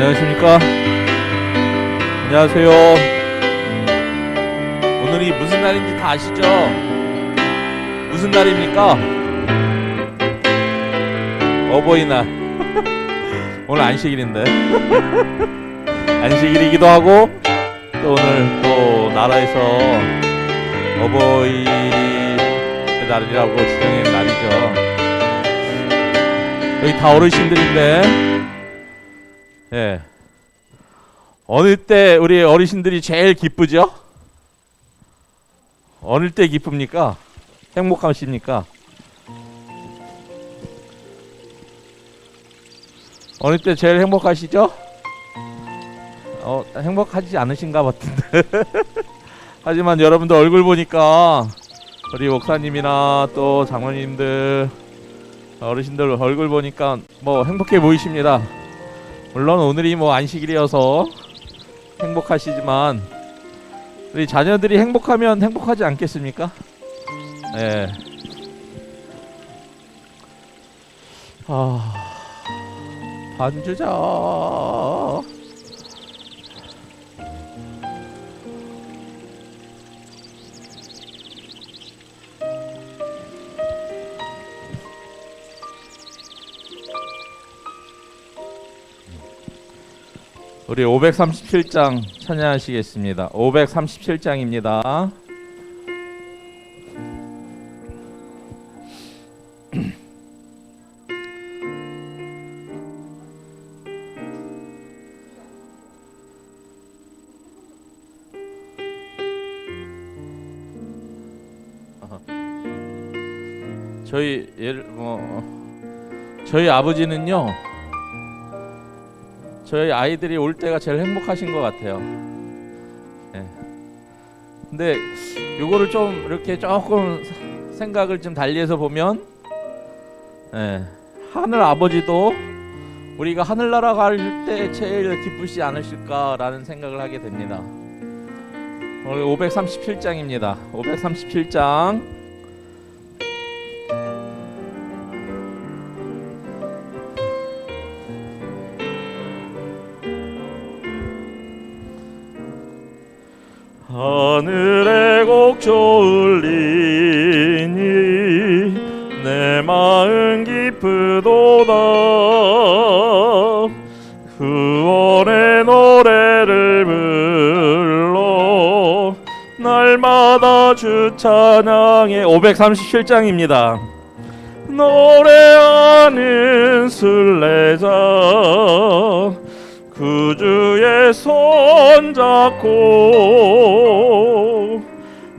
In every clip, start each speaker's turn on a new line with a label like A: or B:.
A: 안녕하십니까? 안녕하세요. 오늘이 무슨 날인지 다 아시죠? 무슨 날입니까? 어버이날. 오늘 안식일인데 안식일이기도 하고 또 오늘 또 나라에서 어버이 날이라고 지정한 날이죠. 여기 다 어르신들인데, 예, 어느 때 우리 어르신들이 제일 기쁘죠? 어느 때 기쁩니까? 행복하십니까? 어느 때 제일 행복하시죠? 행복하지 않으신가 같은데. 하지만 여러분들 얼굴 보니까 우리 목사님이나 또 장로님들 어르신들 얼굴 보니까 뭐 행복해 보이십니다. 물론 오늘이 뭐 안식일이어서 행복하시지만 우리 자녀들이 행복하면 행복하지 않겠습니까? 예. 반주자. 우리 537장 찬양하시겠습니다. 537장입니다. 저희 아버지는요, 저희 아이들이 올 때가 제일 행복하신 것 같아요. 예. 근데 요거를 좀 이렇게 조금 생각을 좀 달리해서 보면, 예, 하늘 아버지도 우리가 하늘나라 갈 때 제일 기쁘시지 않으실까라는 생각을 하게 됩니다. 오늘 537장입니다. 537장. 하늘의 곡조 울리니 내 마음 기쁘도다. 구원의 노래를 불러 날마다 주 찬양해. 537장입니다. 노래하는 순례자 구주의 손잡고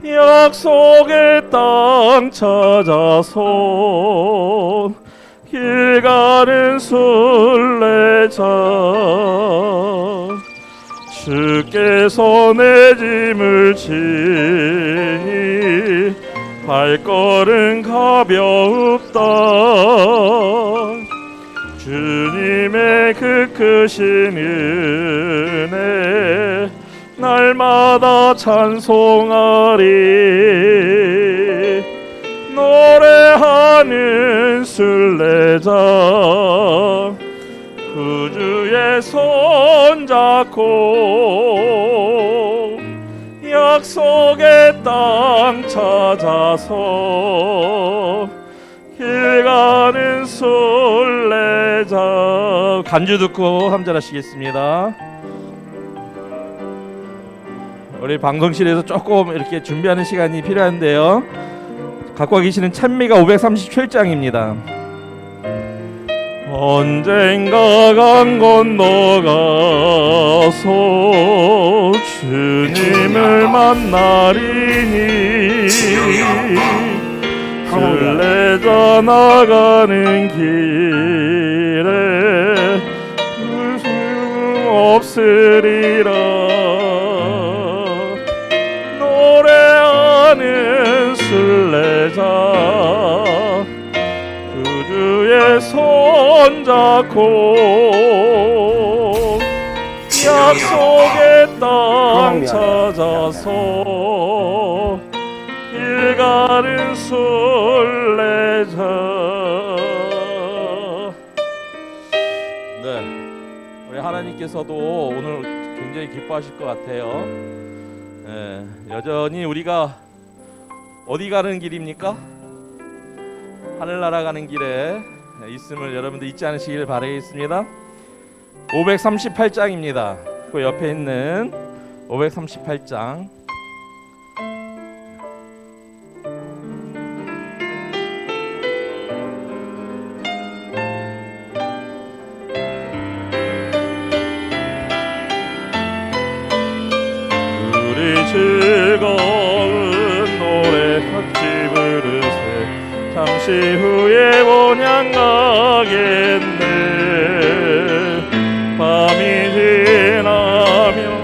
A: 약속의 땅 찾아서 길 가는 순례자, 주께서 내 짐을 지니 발걸음 가벼웁다. 주님의 그 크신 은혜 날마다 찬송하리. 노래하는 순례자 구주의 손잡고 약속의 땅 찾아서 길 가는 순례자. 간주 듣고 함전하시겠습니다. 우리 방송실에서 조금 이렇게 준비하는 시간이 필요한데요, 갖고 계시는 찬미가 537장입니다. 언젠가 강 건너가서 주님을 만나리니 순례자 나가는 길에 불순 없으리라. 노래하는 순례자 구주의 손잡고 약속의 땅 찾아서 길 가는 순례자. 하나님께서도 오늘 굉장히 기뻐하실 것 같아요. 여전히 우리가 어디 가는 길입니까? 하늘나라 가는 길에 있음을 여러분들 잊지 않으시길 바라겠습니다. 538장입니다. 그 옆에 있는 538장.
B: 즐거운 노래 같이 부르세 잠시 후에 본향 가겠네 밤이 지나면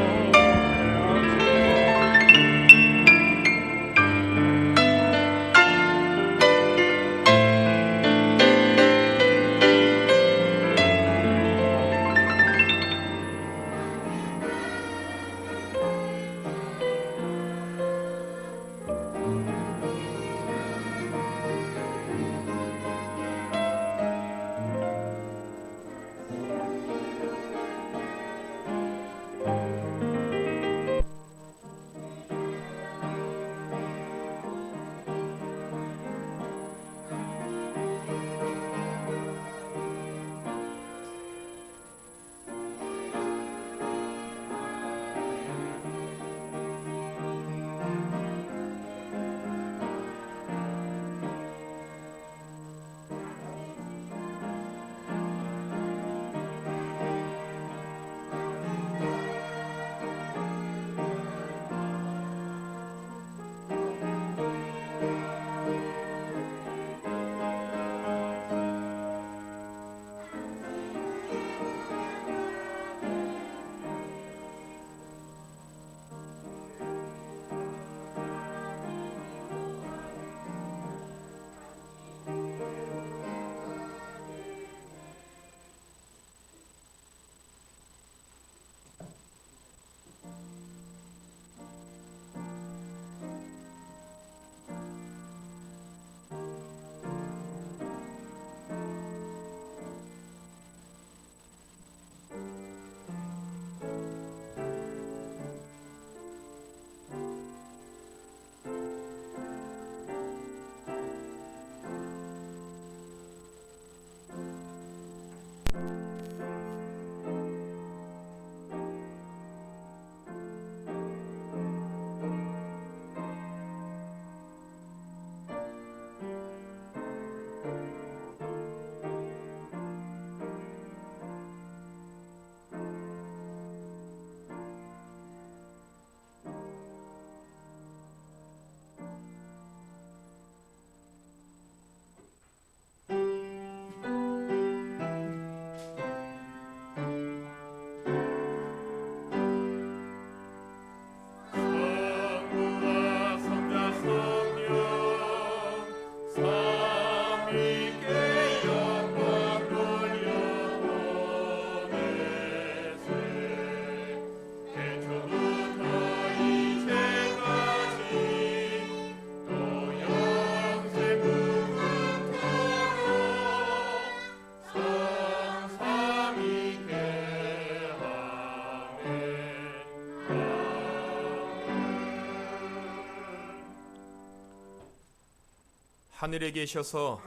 C: 하늘에 계셔서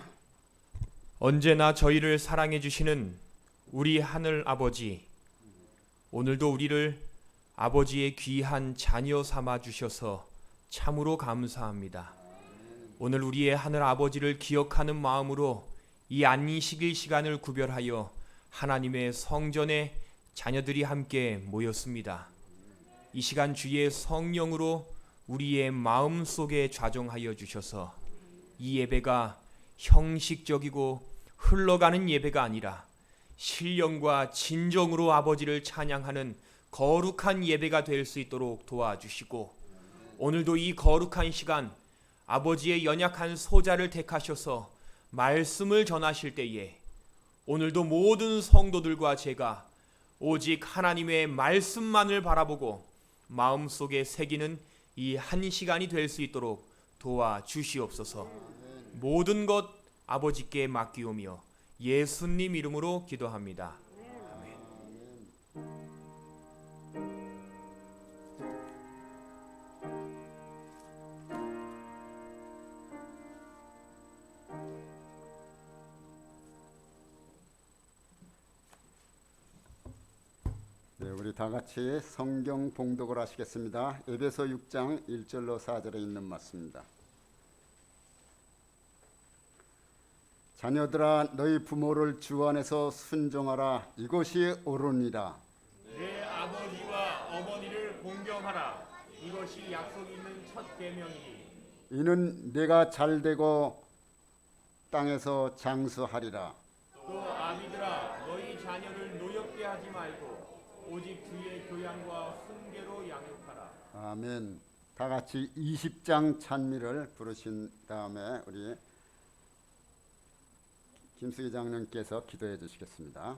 C: 언제나 저희를 사랑해 주시는 우리 하늘 아버지, 오늘도 우리를 아버지의 귀한 자녀 삼아 주셔서 참으로 감사합니다. 오늘 우리의 하늘 아버지를 기억하는 마음으로 이 안식일 시간을 구별하여 하나님의 성전에 자녀들이 함께 모였습니다. 이 시간 주의 성령으로 우리의 마음 속에 좌정하여 주셔서 이 예배가 형식적이고 흘러가는 예배가 아니라 신령과 진정으로 아버지를 찬양하는 거룩한 예배가 될 수 있도록 도와주시고, 오늘도 이 거룩한 시간 아버지의 연약한 소자를 택하셔서 말씀을 전하실 때에 오늘도 모든 성도들과 제가 오직 하나님의 말씀만을 바라보고 마음속에 새기는 이 한 시간이 될 수 있도록 도와주시옵소서. 모든 것 아버지께 맡기오며 예수님 이름으로 기도합니다. 아멘.
D: 우리 다 같이 성경 봉독을 하시겠습니다. 에베소 6장 1절로 4절에 있는 말씀입니다. 자녀들아 너희 부모를 주 안에서 순종하라. 이것이 옳으니라.
C: 내 아버지와 어머니를 공경하라. 이것이 약속 있는 첫 계명이니.
D: 이는 내가 잘되고 땅에서 장수하리라.
C: 또 아비들아 너희 자녀를 노엽게 하지 말고 오직 주의 교양과 훈계로 양육하라.
D: 아멘. 다 같이 20장 찬미를 부르신 다음에 우리 김수기 장로님께서 기도해 주시겠습니다.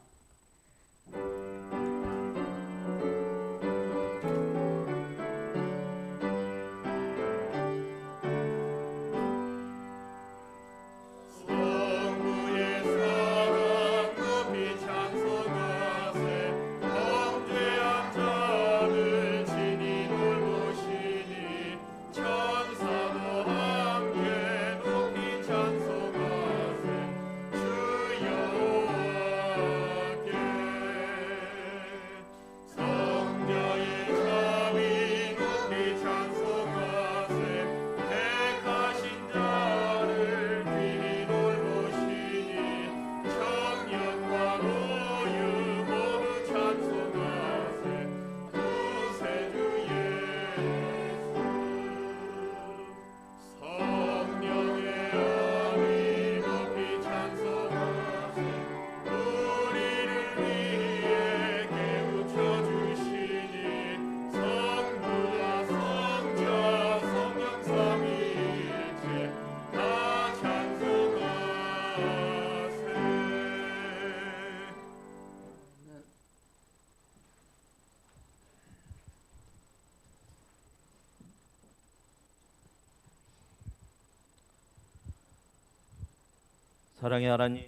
A: 사랑의 하나님,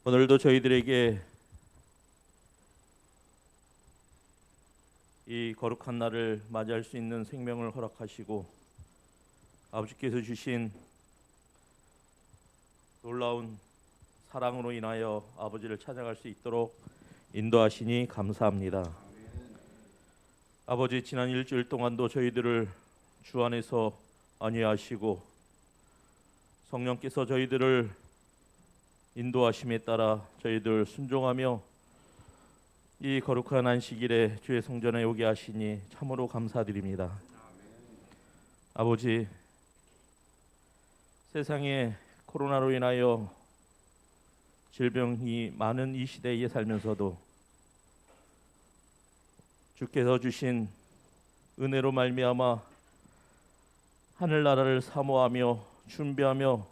A: 오늘도 저희들에게 이 거룩한 날을 맞이할 수 있는 생명을 허락하시고 아버지께서 주신 놀라운 사랑으로 인하여 아버지를 찾아갈 수 있도록 인도하시니 감사합니다. 아버지, 지난 일주일 동안도 저희들을 주 안에서 안위하시고 성령께서 저희들을 인도하심에 따라 저희들 순종하며 이 거룩한 안식일에 주의 성전에 오게 하시니 참으로 감사드립니다. 아버지, 세상에 코로나로 인하여 질병이 많은 이 시대에 살면서도 주께서 주신 은혜로 말미암아 하늘나라를 사모하며 준비하며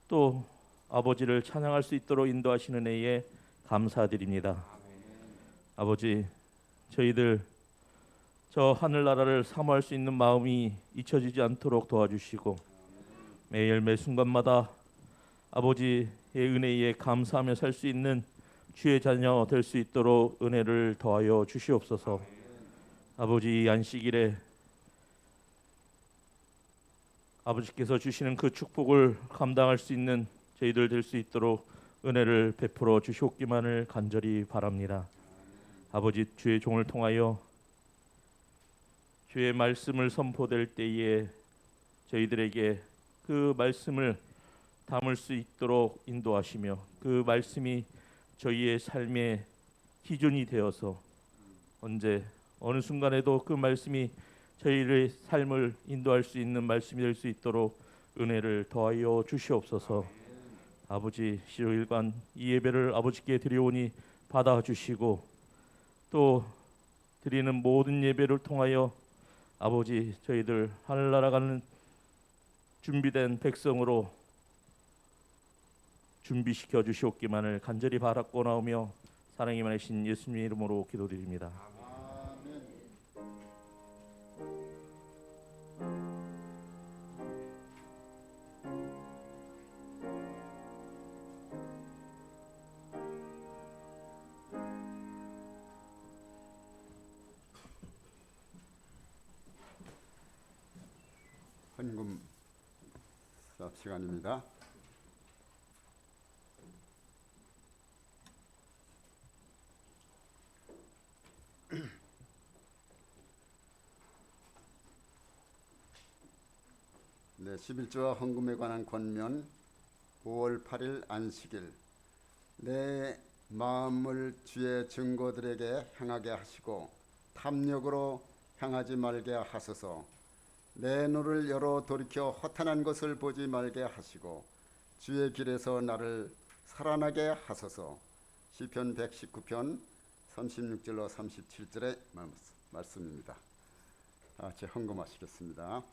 A: 또 아버지를 찬양할 수 있도록 인도하시는 은혜에 감사드립니다. 아버지, 저희들 저 하늘나라를 사모할 수 있는 마음이 잊혀지지 않도록 도와주시고 매일 매 순간마다 아버지의 은혜에 감사하며 살 수 있는 주의 자녀 될 수 있도록 은혜를 더하여 주시옵소서. 아버지, 이 안식일에 아버지께서 주시는 그 축복을 감당할 수 있는 저희들 될 수 있도록 은혜를 베풀어 주시옵기만을 간절히 바랍니다. 아버지, 주의 종을 통하여 주의 말씀을 선포될 때에 저희들에게 그 말씀을 담을 수 있도록 인도하시며 그 말씀이 저희의 삶의 기준이 되어서 언제 어느 순간에도 그 말씀이 저희의 삶을 인도할 수 있는 말씀이 될 수 있도록 은혜를 더하여 주시옵소서. 아버지, 시로일관 이 예배를 아버지께 드려오니 받아주시고 또 드리는 모든 예배를 통하여 아버지, 저희들 하늘나라 가는 준비된 백성으로 준비시켜 주시옵기만을 간절히 바라고나오며 사랑이 많으신 예수님 이름으로 기도드립니다.
D: 헌금 수업 시간입니다. 11조와 헌금에 관한 권면 5월 8일 안식일 내 마음을 주의 증거들에게 향하게 하시고 탐욕으로 향하지 말게 하소서. 내 눈을 열어 돌이켜 허탄한 것을 보지 말게 하시고 주의 길에서 나를 살아나게 하소서. 시편 119편 36절로 37절의 말씀입니다. 다 같이 헌금하시겠습니다.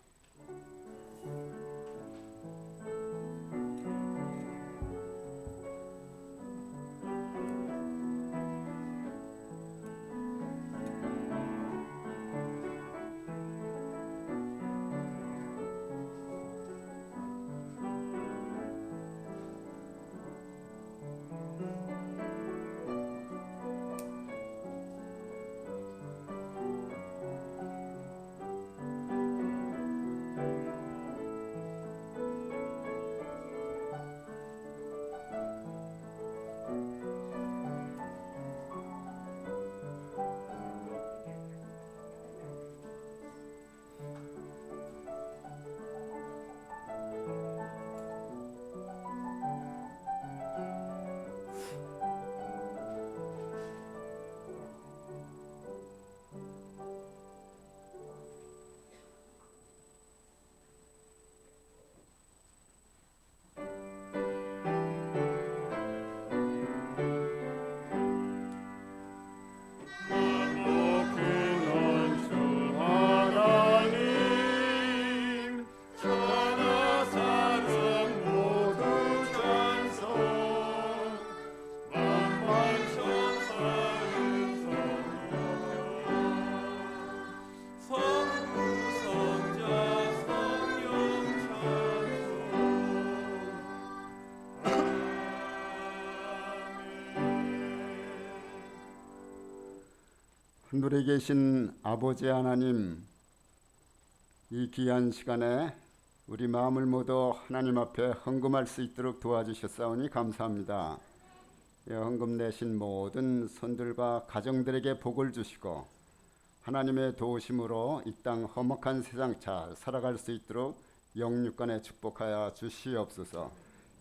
D: 하늘에 계신 아버지 하나님, 이 귀한 시간에 우리 마음을 모두 하나님 앞에 헌금할 수 있도록 도와주셨사오니 감사합니다. 헌금 내신 모든 손들과 가정들에게 복을 주시고 하나님의 도우심으로 이 땅 험악한 세상 잘 살아갈 수 있도록 영육간에 축복하여 주시옵소서.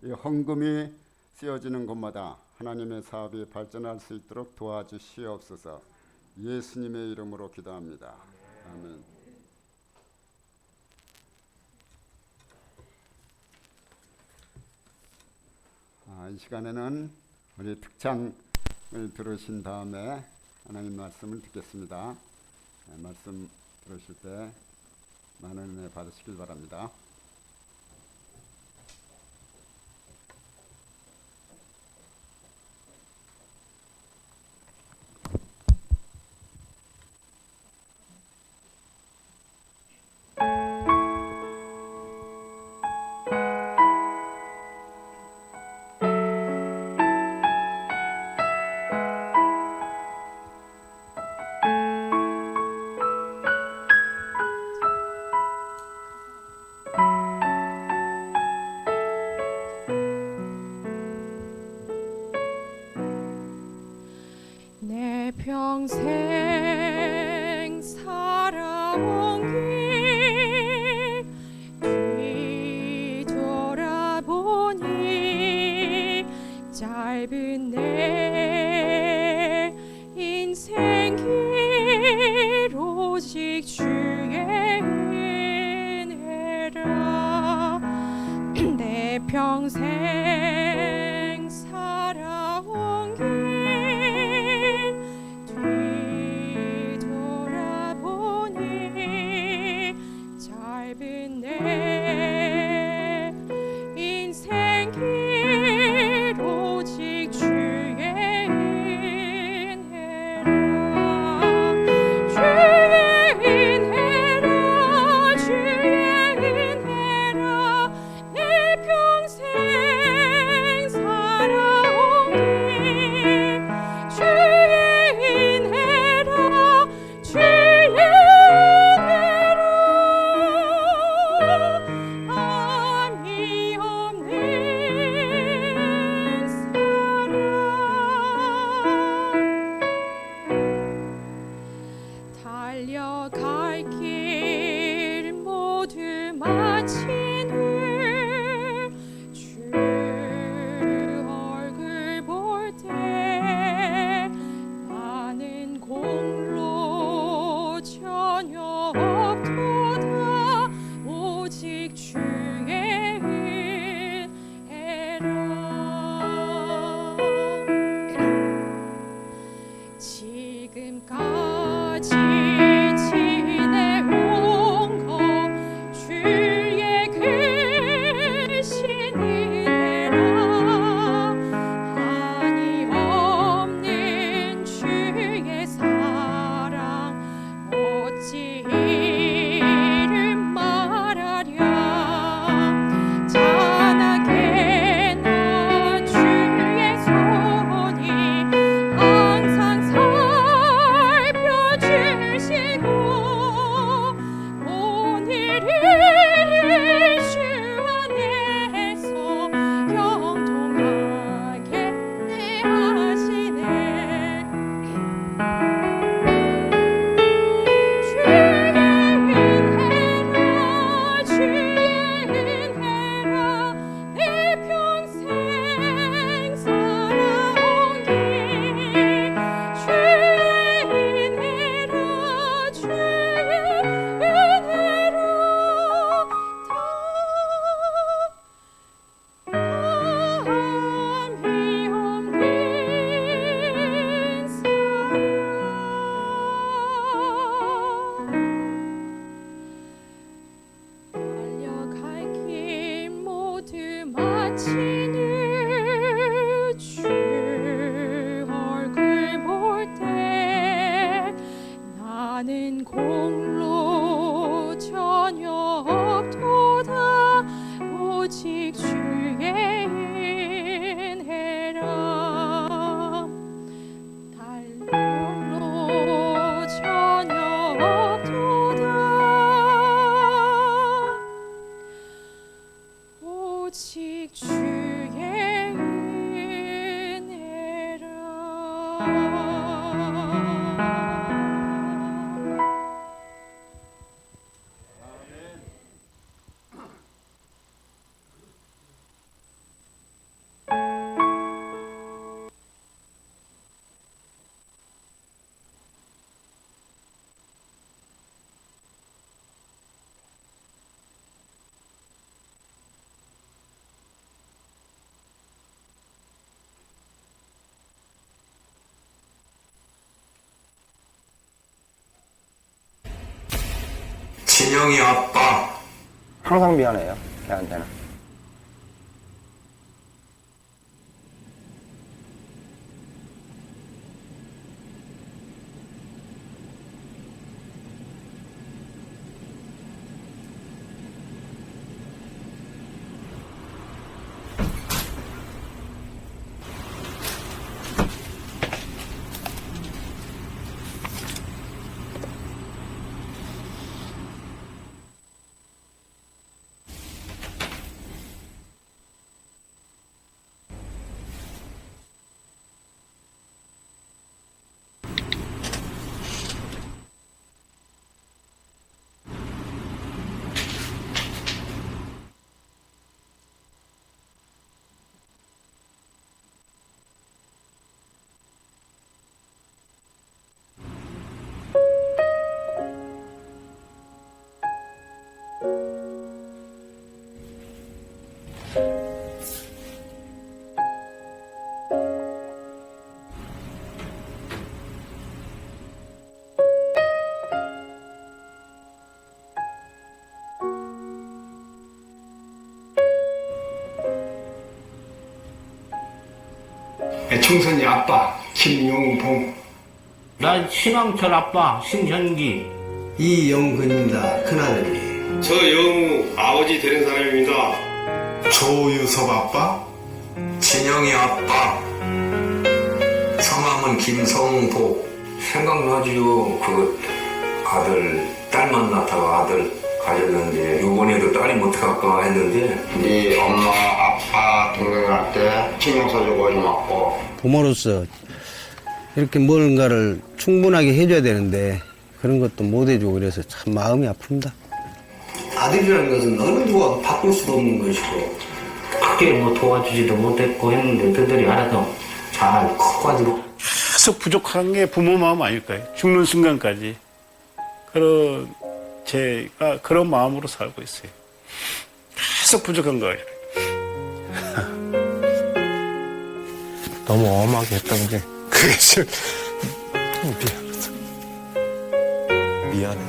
D: 이 헌금이 쓰여지는 곳마다 하나님의 사업이 발전할 수 있도록 도와주시옵소서. 예수님의 이름으로 기도합니다. 아멘. 이 시간에는 우리 특창을 들으신 다음에 하나님 말씀을 듣겠습니다. 말씀 들으실 때 많은 은혜 받으시길 바랍니다.
E: 내 평생 살아온 길 뒤돌아보니 짧은 내 인생 길 오직 주의 은혜라. 내 평생 살아온 길 뒤돌아보니 짧은 내 인생 길 오직 주의 은혜라. 주의 은혜라. 주의 은혜라. 내 평생 살아온 주의 은혜라.
F: 진영이 아빠.
G: 항상 미안해요, 걔한테는.
F: 총선이 아빠 김용봉.
H: 난 신왕철 아빠 신현기.
F: 이영근입니다. 큰아들이.
I: 저 영우 아버지 되는 사람입니다.
F: 조유섭 아빠.
J: 진영이 아빠. 성함은 김성보. 생각나지요. 그 아들 딸 만나다가 아들 가졌는데 이번에도 딸이 못할까 했는데
G: 네 엄마, 아빠, 동생한테 신경 써주고 고맙고.
K: 부모로서 이렇게 뭔가를 충분하게 해줘야 되는데 그런 것도 못 해주고 그래서 참 마음이 아픕니다.
J: 아들이라는 것은 어느 누가 바꿀 수도 없는 것이고
H: 크게 뭐 도와주지도 못했고 했는데 그들이 알아서 잘 커가지고.
B: 계속 부족한 게 부모 마음 아닐까요? 죽는 순간까지. 그런 제가 그런 마음으로 살고 있어요. 계속 부족한 거예요.
G: 너무 엄하게 했던 게 그게 좀 미안해.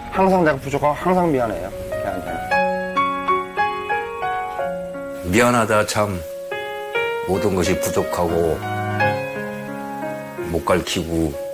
G: 항상 내가 부족하고 항상 미안해요, 걔한테는.
J: 미안하다 참. 모든 것이 부족하고 못 가르치고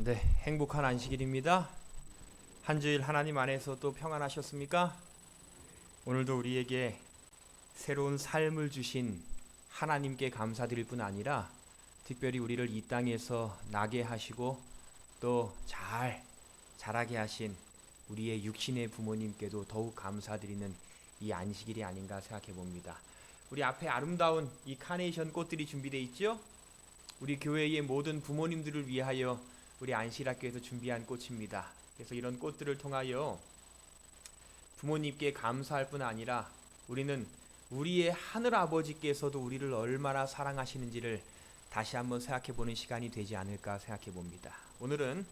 C: 네, 행복한 안식일입니다. 한 주일 하나님 안에서 또 평안하셨습니까? 오늘도 우리에게 새로운 삶을 주신 하나님께 감사드릴 뿐 아니라 특별히 우리를 이 땅에서 나게 하시고 또 자라게 하신 우리의 육신의 부모님께도 더욱 감사드리는 이 안식일이 아닌가 생각해 봅니다. 우리 앞에 아름다운 이 카네이션 꽃들이 준비되어 있죠? 우리 교회의 모든 부모님들을 위하여 우리 안식일학교에서 준비한 꽃입니다. 그래서 이런 꽃들을 통하여 부모님께 감사할 뿐 아니라 우리는 우리의 하늘 아버지께서도 우리를 얼마나 사랑하시는지를 다시 한번 생각해 보는 시간이 되지 않을까 생각해 봅니다. 오늘은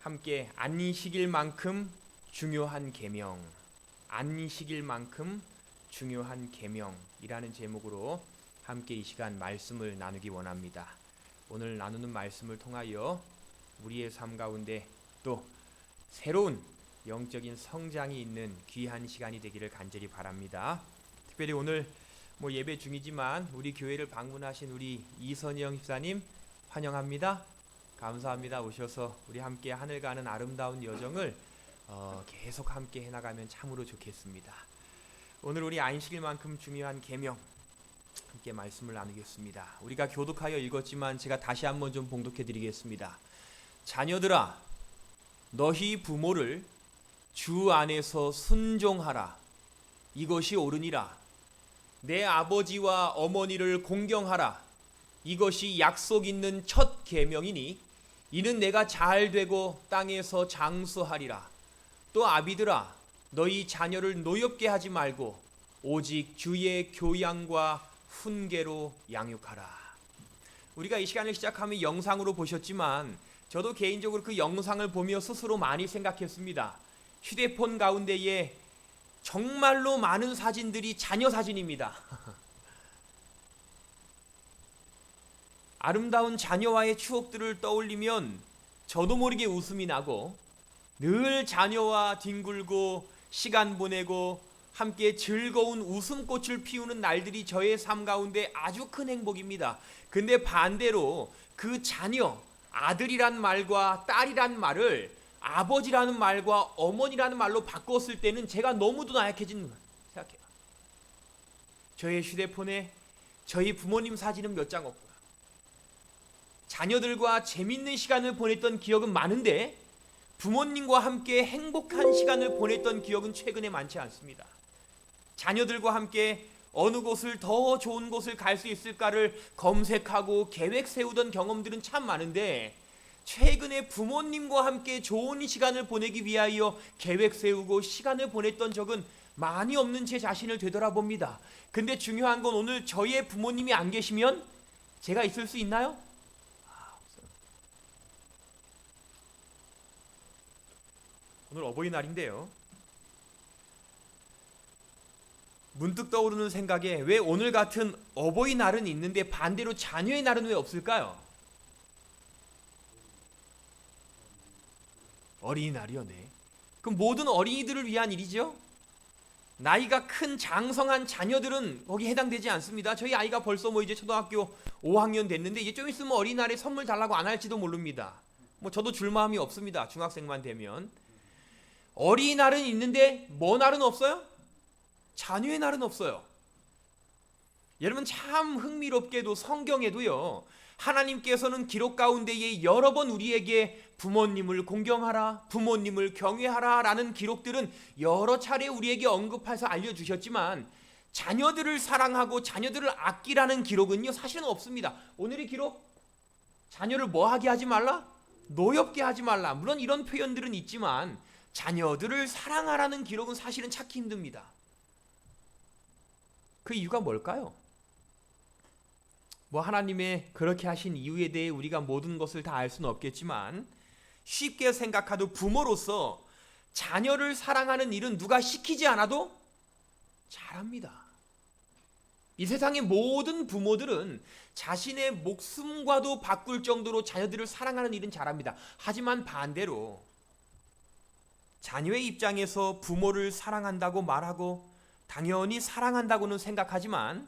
C: 함께 안식일만큼 중요한 계명, 안식일만큼 중요한 계명이라는 제목으로 함께 이 시간 말씀을 나누기 원합니다. 오늘 나누는 말씀을 통하여 우리의 삶 가운데 또 새로운 영적인 성장이 있는 귀한 시간이 되기를 간절히 바랍니다. 특별히 오늘 예배 중이지만 우리 교회를 방문하신 우리 이선영 집사님 환영합니다. 감사합니다. 오셔서 우리 함께 하늘 가는 아름다운 여정을 계속 함께 해나가면 참으로 좋겠습니다. 오늘 우리 안식일만큼 중요한 계명 함께 말씀을 나누겠습니다. 우리가 교독하여 읽었지만 제가 다시 한번 좀 봉독해 드리겠습니다. 자녀들아, 너희 부모를 주 안에서 순종하라. 이것이 옳으니라. 내 아버지와 어머니를 공경하라. 이것이 약속 있는 첫 계명이니 이는 내가 잘 되고 땅에서 장수하리라. 또 아비들아, 너희 자녀를 노엽게 하지 말고 오직 주의 교양과 훈계로 양육하라. 우리가 이 시간을 시작하면 영상으로 보셨지만 저도 개인적으로 그 영상을 보며 스스로 많이 생각했습니다. 휴대폰 가운데에 정말로 많은 사진들이 자녀 사진입니다. 아름다운 자녀와의 추억들을 떠올리면 저도 모르게 웃음이 나고 늘 자녀와 뒹굴고 시간 보내고 함께 즐거운 웃음꽃을 피우는 날들이 저의 삶 가운데 아주 큰 행복입니다. 근데 반대로 그 자녀, 아들이란 말과 딸이란 말을 아버지라는 말과 어머니라는 말로 바꿨을 때는 제가 너무도 나약해진 생각해요. 저의 휴대폰에 저희 부모님 사진은 몇 장 없고요. 자녀들과 재밌는 시간을 보냈던 기억은 많은데 부모님과 함께 행복한 시간을 보냈던 기억은 최근에 많지 않습니다. 자녀들과 함께 어느 곳을 더 좋은 곳을 갈 수 있을까를 검색하고 계획 세우던 경험들은 참 많은데 최근에 부모님과 함께 좋은 시간을 보내기 위하여 계획 세우고 시간을 보냈던 적은 많이 없는 제 자신을 되돌아봅니다. 근데 중요한 건 오늘 저의 부모님이 안 계시면 제가 있을 수 있나요? 없어요. 오늘 어버이날인데요. 문득 떠오르는 생각에 왜 오늘 같은 어버이날은 있는데 반대로 자녀의 날은 왜 없을까요? 어린이날이요, 네. 그럼 모든 어린이들을 위한 일이죠. 나이가 큰 장성한 자녀들은 거기 해당되지 않습니다. 저희 아이가 벌써 이제 초등학교 5학년 됐는데 이제 좀 있으면 어린이날에 선물 달라고 안 할지도 모릅니다. 저도 줄 마음이 없습니다. 중학생만 되면. 어린이날은 있는데 뭐 날은 없어요? 자녀의 날은 없어요. 여러분 참 흥미롭게도 성경에도요. 하나님께서는 기록 가운데에 여러 번 우리에게 부모님을 공경하라, 부모님을 경외하라 라는 기록들은 여러 차례 우리에게 언급해서 알려주셨지만 자녀들을 사랑하고 자녀들을 아끼라는 기록은요 사실은 없습니다. 오늘의 기록, 자녀를 뭐하게 하지 말라? 노엽게 하지 말라. 물론 이런 표현들은 있지만 자녀들을 사랑하라는 기록은 사실은 찾기 힘듭니다. 그 이유가 뭘까요? 하나님의 그렇게 하신 이유에 대해 우리가 모든 것을 다 알 수는 없겠지만 쉽게 생각해도 부모로서 자녀를 사랑하는 일은 누가 시키지 않아도 잘합니다. 이 세상의 모든 부모들은 자신의 목숨과도 바꿀 정도로 자녀들을 사랑하는 일은 잘합니다. 하지만 반대로 자녀의 입장에서 부모를 사랑한다고 말하고 당연히 사랑한다고는 생각하지만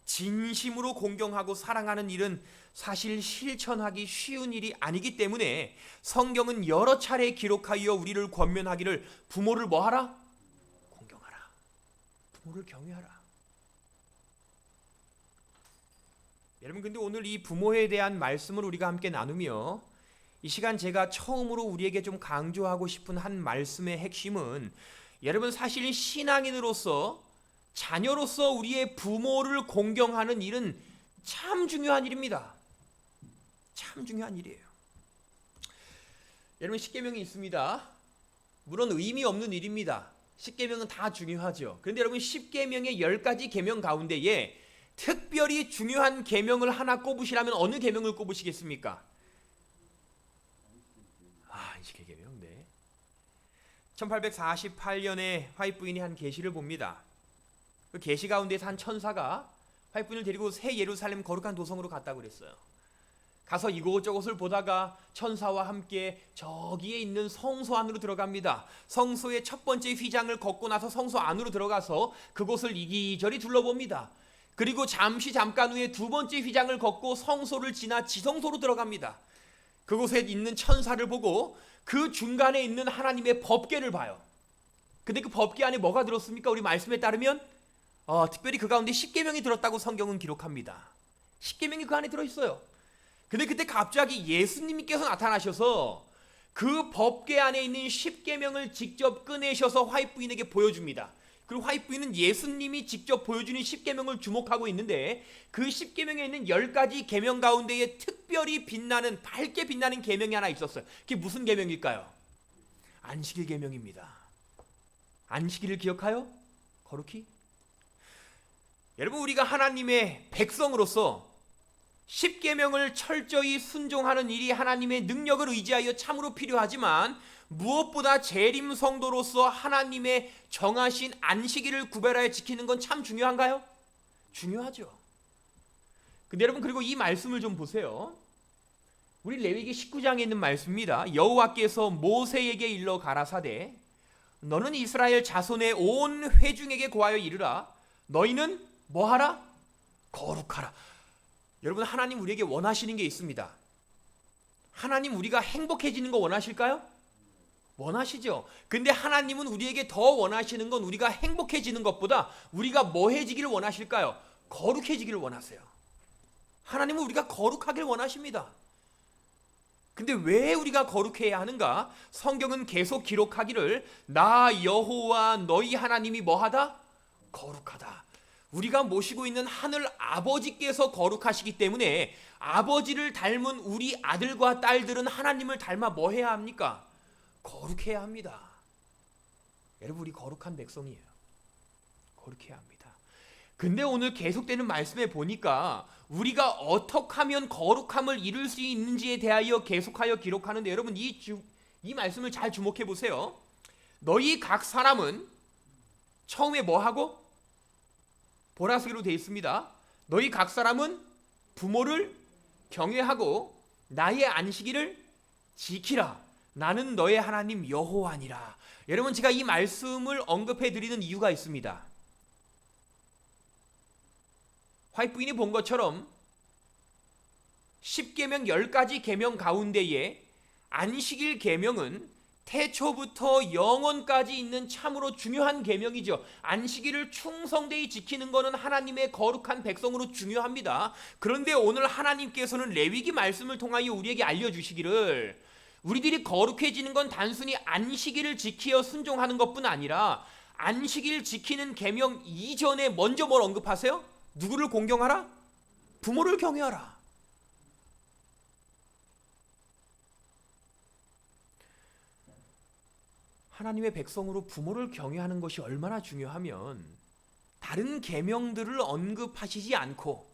C: 진심으로 공경하고 사랑하는 일은 사실 실천하기 쉬운 일이 아니기 때문에 성경은 여러 차례 기록하여 우리를 권면하기를 부모를 뭐하라? 공경하라. 부모를 경외하라. 여러분, 근데 오늘 이 부모에 대한 말씀을 우리가 함께 나누며 이 시간 제가 처음으로 우리에게 좀 강조하고 싶은 한 말씀의 핵심은, 여러분, 사실 신앙인으로서, 자녀로서 우리의 부모를 공경하는 일은 참 중요한 일입니다. 참 중요한 일이에요. 여러분, 십계명이 있습니다. 물론 의미 없는 일입니다. 십계명은 다 중요하죠. 그런데 여러분, 십계명의 10가지 계명 가운데에 특별히 중요한 계명을 하나 꼽으시라면 어느 계명을 꼽으시겠습니까? 안식일 계명. 네. 1848년에 화이트 부인이 한 계시를 봅니다. 그 계시 가운데서 한 천사가 화이트 부인을 데리고 새 예루살렘 거룩한 도성으로 갔다고 그랬어요. 가서 이곳저곳을 보다가 천사와 함께 저기에 있는 성소 안으로 들어갑니다. 성소의 첫 번째 휘장을 걷고 나서 성소 안으로 들어가서 그곳을 이기저리 둘러봅니다. 그리고 잠깐 후에 두 번째 휘장을 걷고 성소를 지나 지성소로 들어갑니다. 그곳에 있는 천사를 보고 그 중간에 있는 하나님의 법궤를 봐요. 근데 그 법궤 안에 뭐가 들었습니까? 우리 말씀에 따르면 특별히 그 가운데 십계명이 들었다고 성경은 기록합니다. 십계명이 그 안에 들어있어요. 근데 그때 갑자기 예수님께서 나타나셔서 그 법궤 안에 있는 십계명을 직접 꺼내셔서 화이트 부인에게 보여줍니다. 그리고 화이트 부인은 예수님이 직접 보여주는 십계명을 주목하고 있는데, 그 십계명에 있는 10가지 계명 가운데에 특별히 빛나는, 밝게 빛나는 계명이 하나 있었어요. 그게 무슨 계명일까요? 안식일 계명입니다. 안식일을 기억하여 거룩히. 여러분, 우리가 하나님의 백성으로서 십계명을 철저히 순종하는 일이 하나님의 능력을 의지하여 참으로 필요하지만, 무엇보다 재림 성도로서 하나님의 정하신 안식일을 구별하여 지키는 건 참 중요한가요? 중요하죠. 근데 여러분, 그리고 이 말씀을 좀 보세요. 우리 레위기 19장에 있는 말씀입니다. 여호와께서 모세에게 일러 가라사대, 너는 이스라엘 자손의 온 회중에게 고하여 이르라. 너희는 뭐하라? 거룩하라. 여러분, 하나님 우리에게 원하시는 게 있습니다. 하나님 우리가 행복해지는 거 원하실까요? 원하시죠. 근데 하나님은 우리에게 더 원하시는 건 우리가 행복해지는 것보다 우리가 뭐해지기를 원하실까요? 거룩해지기를 원하세요. 하나님은 우리가 거룩하길 원하십니다. 근데 왜 우리가 거룩해야 하는가? 성경은 계속 기록하기를, 나 여호와 너희 하나님이 뭐하다? 거룩하다. 우리가 모시고 있는 하늘 아버지께서 거룩하시기 때문에 아버지를 닮은 우리 아들과 딸들은 하나님을 닮아 뭐 해야 합니까? 거룩해야 합니다. 여러분, 우리 거룩한 백성이에요. 거룩해야 합니다. 근데 오늘 계속되는 말씀에 보니까 우리가 어떻게 하면 거룩함을 이룰 수 있는지에 대하여 계속하여 기록하는데, 여러분 이 말씀을 잘 주목해 보세요. 너희 각 사람은 처음에 뭐하고? 보라색으로 되어 있습니다. 너희 각 사람은 부모를 경외하고 나의 안식일을 지키라. 나는 너의 하나님 여호와니라. 여러분, 제가 이 말씀을 언급해 드리는 이유가 있습니다. 화이트 부인이 본 것처럼 10계명 10가지 계명 가운데에 안식일 계명은 태초부터 영원까지 있는 참으로 중요한 계명이죠. 안식일을 충성되이 지키는 것은 하나님의 거룩한 백성으로 중요합니다. 그런데 오늘 하나님께서는 레위기 말씀을 통하여 우리에게 알려주시기를, 우리들이 거룩해지는 건 단순히 안식일을 지키어 순종하는 것뿐 아니라 안식일 지키는 계명 이전에 먼저 뭘 언급하세요? 누구를 공경하라? 부모를 경외하라. 하나님의 백성으로 부모를 경외하는 것이 얼마나 중요하면 다른 계명들을 언급하시지 않고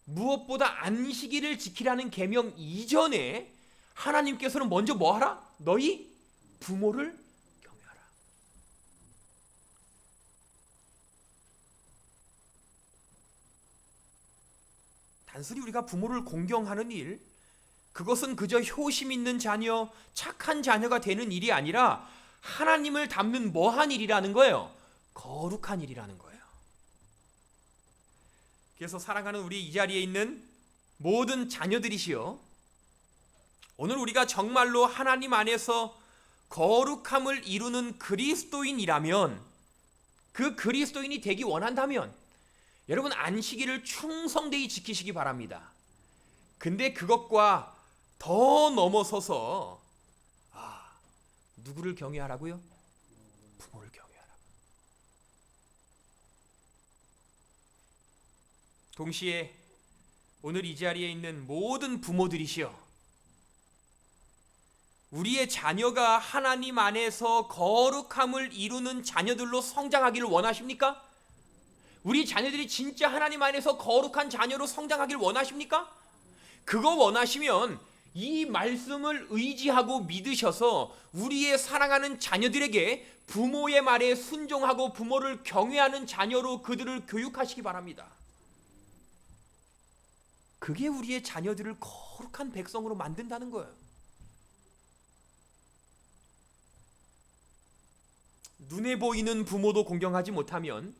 C: 무엇보다 안식일을 지키라는 계명 이전에 하나님께서는 먼저 뭐하라? 너희 부모를 경외하라. 단순히 우리가 부모를 공경하는 일, 그것은 그저 효심 있는 자녀, 착한 자녀가 되는 일이 아니라 하나님을 닮는 뭐한 일이라는 거예요? 거룩한 일이라는 거예요. 그래서 사랑하는 우리 이 자리에 있는 모든 자녀들이시여, 오늘 우리가 정말로 하나님 안에서 거룩함을 이루는 그리스도인이라면, 그 그리스도인이 되기 원한다면, 여러분 안식일을 충성되이 지키시기 바랍니다. 근데 그것과 더 넘어서서 누구를 경외하라고요? 부모를 경외하라고. 동시에 오늘 이 자리에 있는 모든 부모들이시여, 우리의 자녀가 하나님 안에서 거룩함을 이루는 자녀들로 성장하기를 원하십니까? 우리 자녀들이 진짜 하나님 안에서 거룩한 자녀로 성장하기를 원하십니까? 그거 원하시면 이 말씀을 의지하고 믿으셔서 우리의 사랑하는 자녀들에게 부모의 말에 순종하고 부모를 경외하는 자녀로 그들을 교육하시기 바랍니다. 그게 우리의 자녀들을 거룩한 백성으로 만든다는 거예요. 눈에 보이는 부모도 공경하지 못하면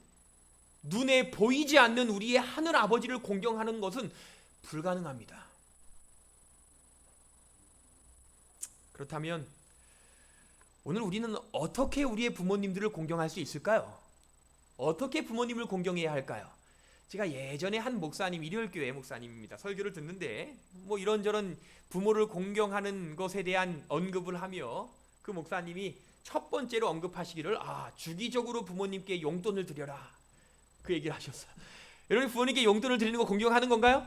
C: 눈에 보이지 않는 우리의 하늘 아버지를 공경하는 것은 불가능합니다. 그렇다면 오늘 우리는 어떻게 우리의 부모님들을 공경할 수 있을까요? 어떻게 부모님을 공경해야 할까요? 제가 예전에 한 목사님, 일요일교회 목사님입니다. 설교를 듣는데 뭐 이런저런 부모를 공경하는 것에 대한 언급을 하며 그 목사님이 첫 번째로 언급하시기를 주기적으로 부모님께 용돈을 드려라, 그 얘기를 하셨어요. 여러분, 부모님께 용돈을 드리는 거 공경하는 건가요?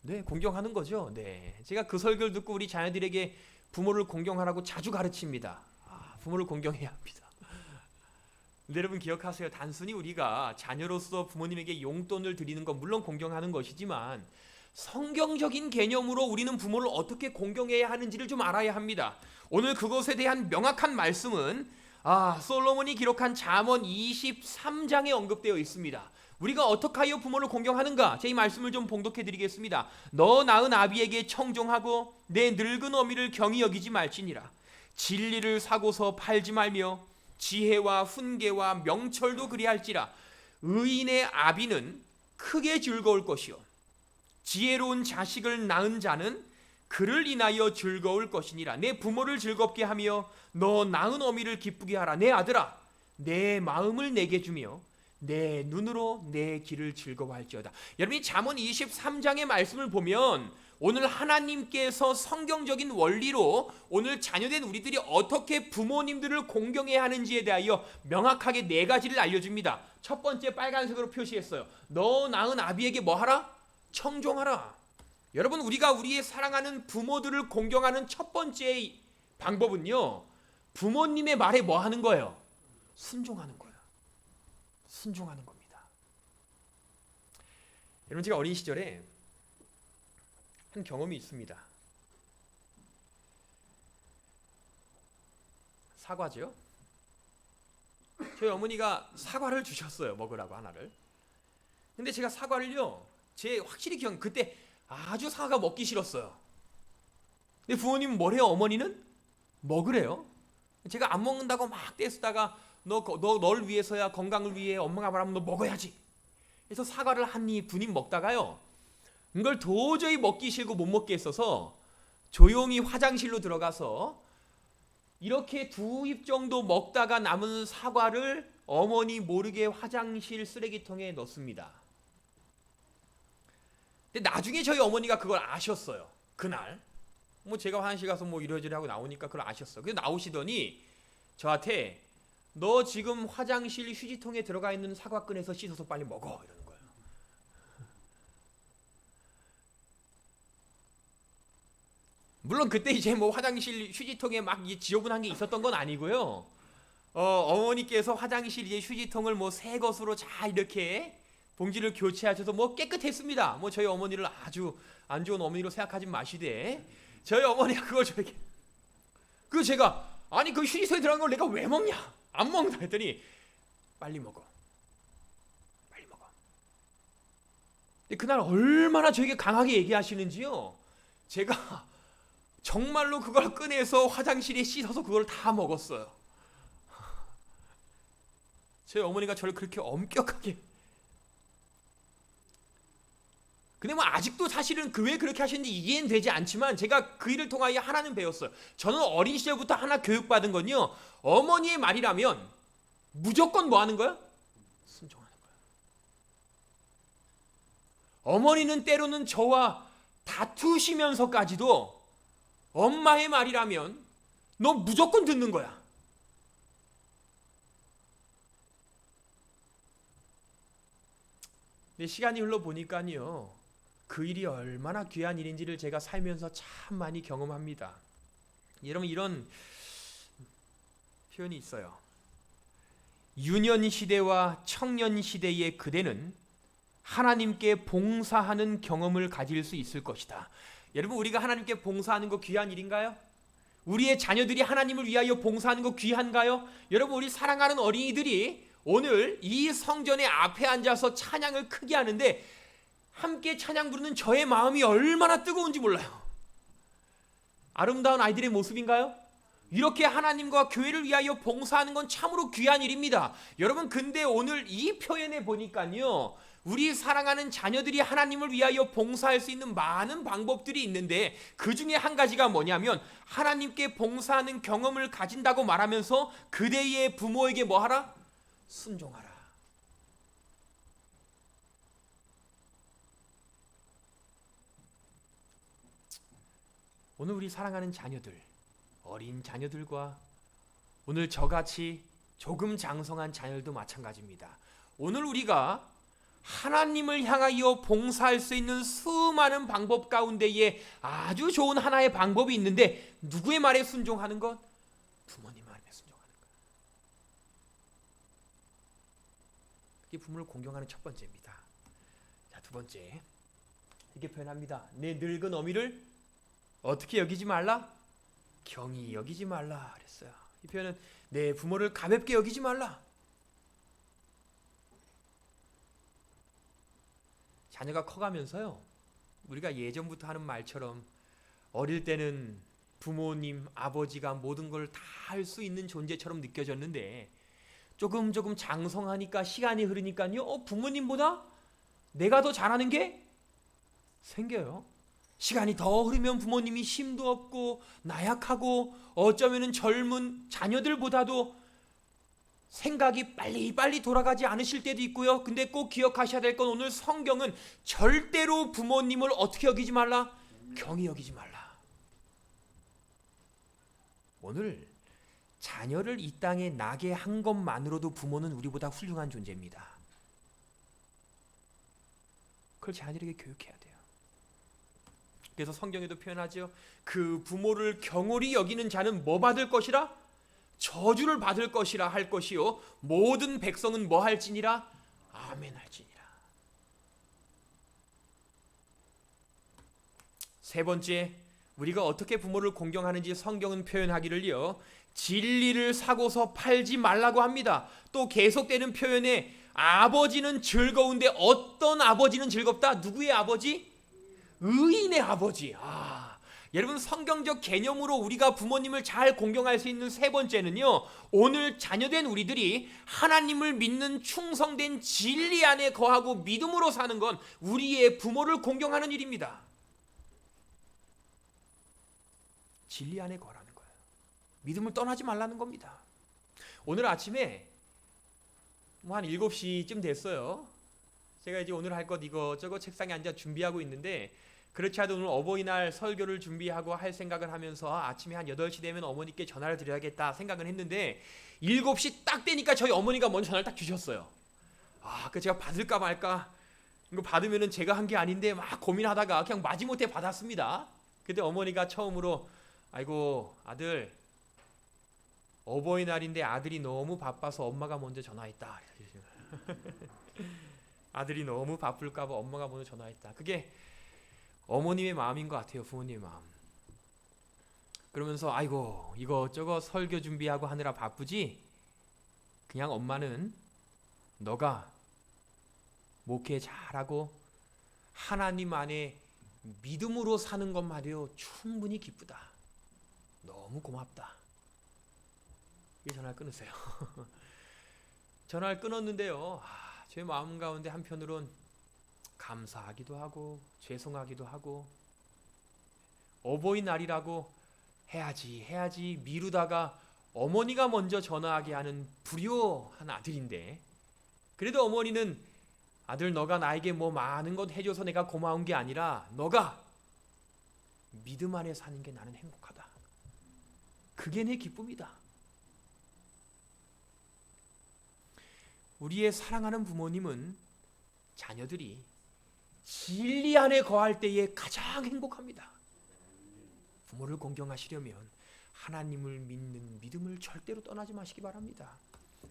C: 네, 공경하는 거죠. 네, 제가 그 설교를 듣고 우리 자녀들에게 부모를 공경하라고 자주 가르칩니다. 부모를 공경해야 합니다. 근데 여러분 기억하세요. 단순히 우리가 자녀로서 부모님에게 용돈을 드리는 건 물론 공경하는 것이지만 성경적인 개념으로 우리는 부모를 어떻게 공경해야 하는지를 좀 알아야 합니다. 오늘 그것에 대한 명확한 말씀은 솔로몬이 기록한 잠언 23장에 언급되어 있습니다. 우리가 어떻게 하여 부모를 공경하는가? 제 이 말씀을 좀 봉독해 드리겠습니다. 너 낳은 아비에게 청종하고 내 늙은 어미를 경히 여기지 말지니라. 진리를 사고서 팔지 말며 지혜와 훈계와 명철도 그리할지라. 의인의 아비는 크게 즐거울 것이요 지혜로운 자식을 낳은 자는 그를 인하여 즐거울 것이니라. 내 부모를 즐겁게 하며 너 낳은 어미를 기쁘게 하라. 내 아들아, 내 마음을 내게 주며 내 눈으로 내 길을 즐거워할지어다. 여러분이 잠언 23장의 말씀을 보면 오늘 하나님께서 성경적인 원리로 오늘 자녀된 우리들이 어떻게 부모님들을 공경해야 하는지에 대하여 명확하게 4가지를 알려줍니다. 첫 번째 빨간색으로 표시했어요. 너 낳은 아비에게 뭐 하라? 청종하라. 여러분, 우리가 우리의 사랑하는 부모들을 공경하는 첫 번째 방법은요, 부모님의 말에 뭐 하는 거예요? 순종하는 거예요. 순종하는 겁니다. 여러분, 제가 어린 시절에 한 경험이 있습니다. 사과죠. 저희 어머니가 사과를 주셨어요. 먹으라고 하나를. 근데 제가 사과를요, 제 확실히 그때 아주 사과가 먹기 싫었어요. 근데 부모님은 뭐래요? 어머니는 먹으래요. 제가 안 먹는다고 막 떼쓰다가 널 위해서야, 건강을 위해 엄마가 말하면 너 먹어야지. 그래서 사과를 한 입, 2입 먹다가요, 이걸 도저히 먹기 싫고 못 먹게 했어서 조용히 화장실로 들어가서 이렇게 2입 정도 먹다가 남은 사과를 어머니 모르게 화장실 쓰레기통에 넣습니다. 근데 나중에 저희 어머니가 그걸 아셨어요. 그날 뭐 제가 화장실 가서 뭐 이러저러 하고 나오니까 그걸 아셨어요. 그래서 나오시더니 저한테 너 지금 화장실 휴지통에 들어가 있는 사과 꺼내서 씻어서 빨리 먹어, 이러는 거예요. 물론 그때 이제 뭐 화장실 휴지통에 막 지저분한 게 있었던 건 아니고요. 어머니께서 화장실 이제 휴지통을 뭐 새 것으로 잘 이렇게 봉지를 교체하셔서 뭐 깨끗했습니다. 뭐 저희 어머니를 아주 안 좋은 어머니로 생각하지 마시되 저희 어머니가 그걸 저에게 제가 아니 그 휴지통에 들어간 걸 내가 왜 먹냐? 안 먹는다 했더니 빨리 먹어. 빨리 먹어. 근데 그날 얼마나 저에게 강하게 얘기하시는지요. 제가 정말로 그걸 꺼내서 화장실에 씻어서 그걸 다 먹었어요. 저희 어머니가 저를 그렇게 엄격하게. 근데 뭐 아직도 사실은 왜 그렇게 하시는지 이해는 되지 않지만 제가 그 일을 통하여 하나는 배웠어요. 저는 어린 시절부터 하나 교육받은 건요, 어머니의 말이라면 무조건 뭐 하는 거야? 순종하는 거야. 어머니는 때로는 저와 다투시면서까지도 엄마의 말이라면 너 무조건 듣는 거야. 근데 시간이 흘러보니까요, 그 일이 얼마나 귀한 일인지를 제가 살면서 참 많이 경험합니다. 여러분, 이런 표현이 있어요. 유년 시대와 청년 시대의 그대는 하나님께 봉사하는 경험을 가질 수 있을 것이다. 여러분, 우리가 하나님께 봉사하는 거 귀한 일인가요? 우리의 자녀들이 하나님을 위하여 봉사하는 거 귀한가요? 여러분, 우리 사랑하는 어린이들이 오늘 이 성전의 앞에 앉아서 찬양을 크게 하는데 함께 찬양 부르는 저의 마음이 얼마나 뜨거운지 몰라요. 아름다운 아이들의 모습인가요? 이렇게 하나님과 교회를 위하여 봉사하는 건 참으로 귀한 일입니다. 여러분, 근데 오늘 이 표현에 보니까요, 우리 사랑하는 자녀들이 하나님을 위하여 봉사할 수 있는 많은 방법들이 있는데 그 중에 한 가지가 뭐냐면 하나님께 봉사하는 경험을 가진다고 말하면서 그대의 부모에게 뭐 하라? 순종하라. 오늘 우리 사랑하는 자녀들, 어린 자녀들과 오늘 저같이 조금 장성한 자녀들도 마찬가지입니다. 오늘 우리가 하나님을 향하여 봉사할 수 있는 수많은 방법 가운데에 아주 좋은 하나의 방법이 있는데 누구의 말에 순종하는 것? 부모님 말에 순종하는 것. 그게 부모를 공경하는 첫 번째입니다. 자, 두 번째, 이렇게 표현합니다. 내 늙은 어미를 어떻게 여기지 말라? 경히 여기지 말라 그랬어요. 이 표현은 내 부모를 가볍게 여기지 말라. 자녀가 커가면서요, 우리가 예전부터 하는 말처럼 어릴 때는 부모님, 아버지가 모든 걸 다 할 수 있는 존재처럼 느껴졌는데 조금 장성하니까, 시간이 흐르니까요, 부모님보다 내가 더 잘하는 게 생겨요. 시간이 더 흐르면 부모님이 힘도 없고 나약하고 어쩌면은 젊은 자녀들보다도 생각이 빨리 돌아가지 않으실 때도 있고요. 근데 꼭 기억하셔야 될 건 오늘 성경은 절대로 부모님을 어떻게 여기지 말라? 경히 여기지 말라. 오늘 자녀를 이 땅에 나게 한 것만으로도 부모는 우리보다 훌륭한 존재입니다. 그걸 자녀에게 교육해야 돼요. 그래서 성경에도 표현하죠. 그 부모를 경홀히 여기는 자는 뭐 받을 것이라? 저주를 받을 것이라 할 것이요 모든 백성은 뭐 할지니라? 아멘 할지니라. 세 번째, 우리가 어떻게 부모를 공경하는지 성경은 표현하기를요, 진리를 사고서 팔지 말라고 합니다. 또 계속되는 표현에 아버지는 즐거운데 어떤 아버지는 즐겁다? 누구의 아버지? 의인의 아버지. 여러분, 성경적 개념으로 우리가 부모님을 잘 공경할 수 있는 세 번째는요, 오늘 자녀된 우리들이 하나님을 믿는 충성된 진리 안에 거하고 믿음으로 사는 건 우리의 부모를 공경하는 일입니다. 진리 안에 거라는 거예요. 믿음을 떠나지 말라는 겁니다. 오늘 아침에 한 7시쯤 됐어요. 제가 이제 오늘 할 것 이거저거 책상에 앉아 준비하고 있는데, 그렇지 않아도 오늘 어버이날 설교를 준비하고 할 생각을 하면서 아침에 한 8시 되면 어머니께 전화를 드려야겠다 생각을 했는데 7시 딱 되니까 저희 어머니가 먼저 전화를 딱 주셨어요. 그 제가 받을까 말까, 이거 받으면은 제가 한 게 아닌데 막 고민하다가 그냥 마지못해 받았습니다. 그때 어머니가 처음으로 아이고 아들, 어버이날인데 아들이 너무 바빠서 엄마가 먼저 전화했다. 아들이 너무 바쁠까 봐 엄마가 먼저 전화했다. 그게 어머님의 마음인 것 같아요. 부모님의 마음. 그러면서 아이고 이거저거 설교 준비하고 하느라 바쁘지? 그냥 엄마는 너가 목회 잘하고 하나님 안에 믿음으로 사는 것만으로 충분히 기쁘다. 너무 고맙다. 이 전화를 끊으세요. 전화를 끊었는데요, 제 마음 가운데 한편으론 감사하기도 하고 죄송하기도 하고, 어버이날이라고 해야지 미루다가 어머니가 먼저 전화하게 하는 불효한 아들인데, 그래도 어머니는 아들 너가 나에게 뭐 많은 것 해줘서 내가 고마운 게 아니라 너가 믿음 안에 사는 게 나는 행복하다. 그게 내 기쁨이다. 우리의 사랑하는 부모님은 자녀들이 진리 안에 거할 때에 가장 행복합니다. 부모를 공경하시려면 하나님을 믿는 믿음을 절대로 떠나지 마시기 바랍니다.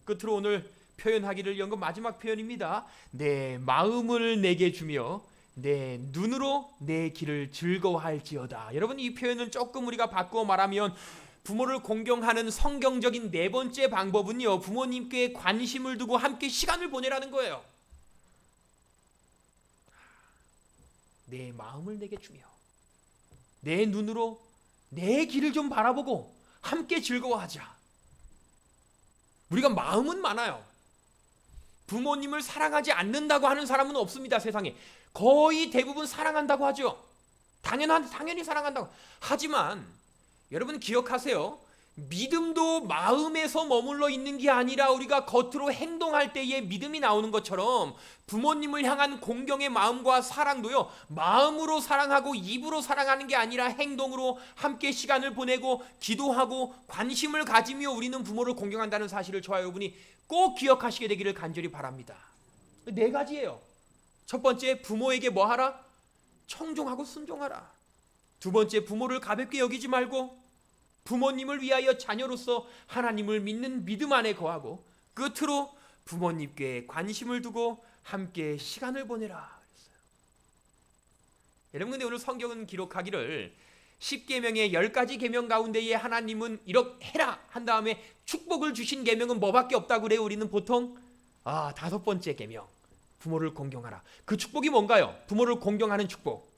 C: 끝으로 오늘 표현하기를 연금 마지막 표현입니다. 내 마음을 내게 주며 내 눈으로 내 길을 즐거워할지어다. 여러분, 이 표현은 조금 우리가 바꾸어 말하면 부모를 공경하는 성경적인 네 번째 방법은요, 부모님께 관심을 두고 함께 시간을 보내라는 거예요. 내 마음을 내게 주며 내 눈으로 내 길을 좀 바라보고 함께 즐거워하자. 우리가 마음은 많아요. 부모님을 사랑하지 않는다고 하는 사람은 없습니다, 세상에. 거의 대부분 사랑한다고 하죠. 당연히 사랑한다고. 하지만 여러분 기억하세요. 믿음도 마음에서 머물러 있는 게 아니라 우리가 겉으로 행동할 때에 믿음이 나오는 것처럼 부모님을 향한 공경의 마음과 사랑도요, 마음으로 사랑하고 입으로 사랑하는 게 아니라 행동으로 함께 시간을 보내고 기도하고 관심을 가지며 우리는 부모를 공경한다는 사실을 저와 여러분이 꼭 기억하시게 되기를 간절히 바랍니다. 네 가지예요. 첫 번째, 부모에게 뭐 하라? 청종하고 순종하라. 두 번째, 부모를 가볍게 여기지 말고 부모님을 위하여 자녀로서 하나님을 믿는 믿음 안에 거하고, 끝으로 부모님께 관심을 두고 함께 시간을 보내라 그랬어요. 여러분, 근데 오늘 성경은 기록하기를 10계명의 10가지 계명 가운데에 하나님은 이렇게 해라 한 다음에 축복을 주신 계명은 뭐밖에 없다고 그래요. 우리는 보통 5번째 계명, 부모를 공경하라. 그 축복이 뭔가요? 부모를 공경하는 축복.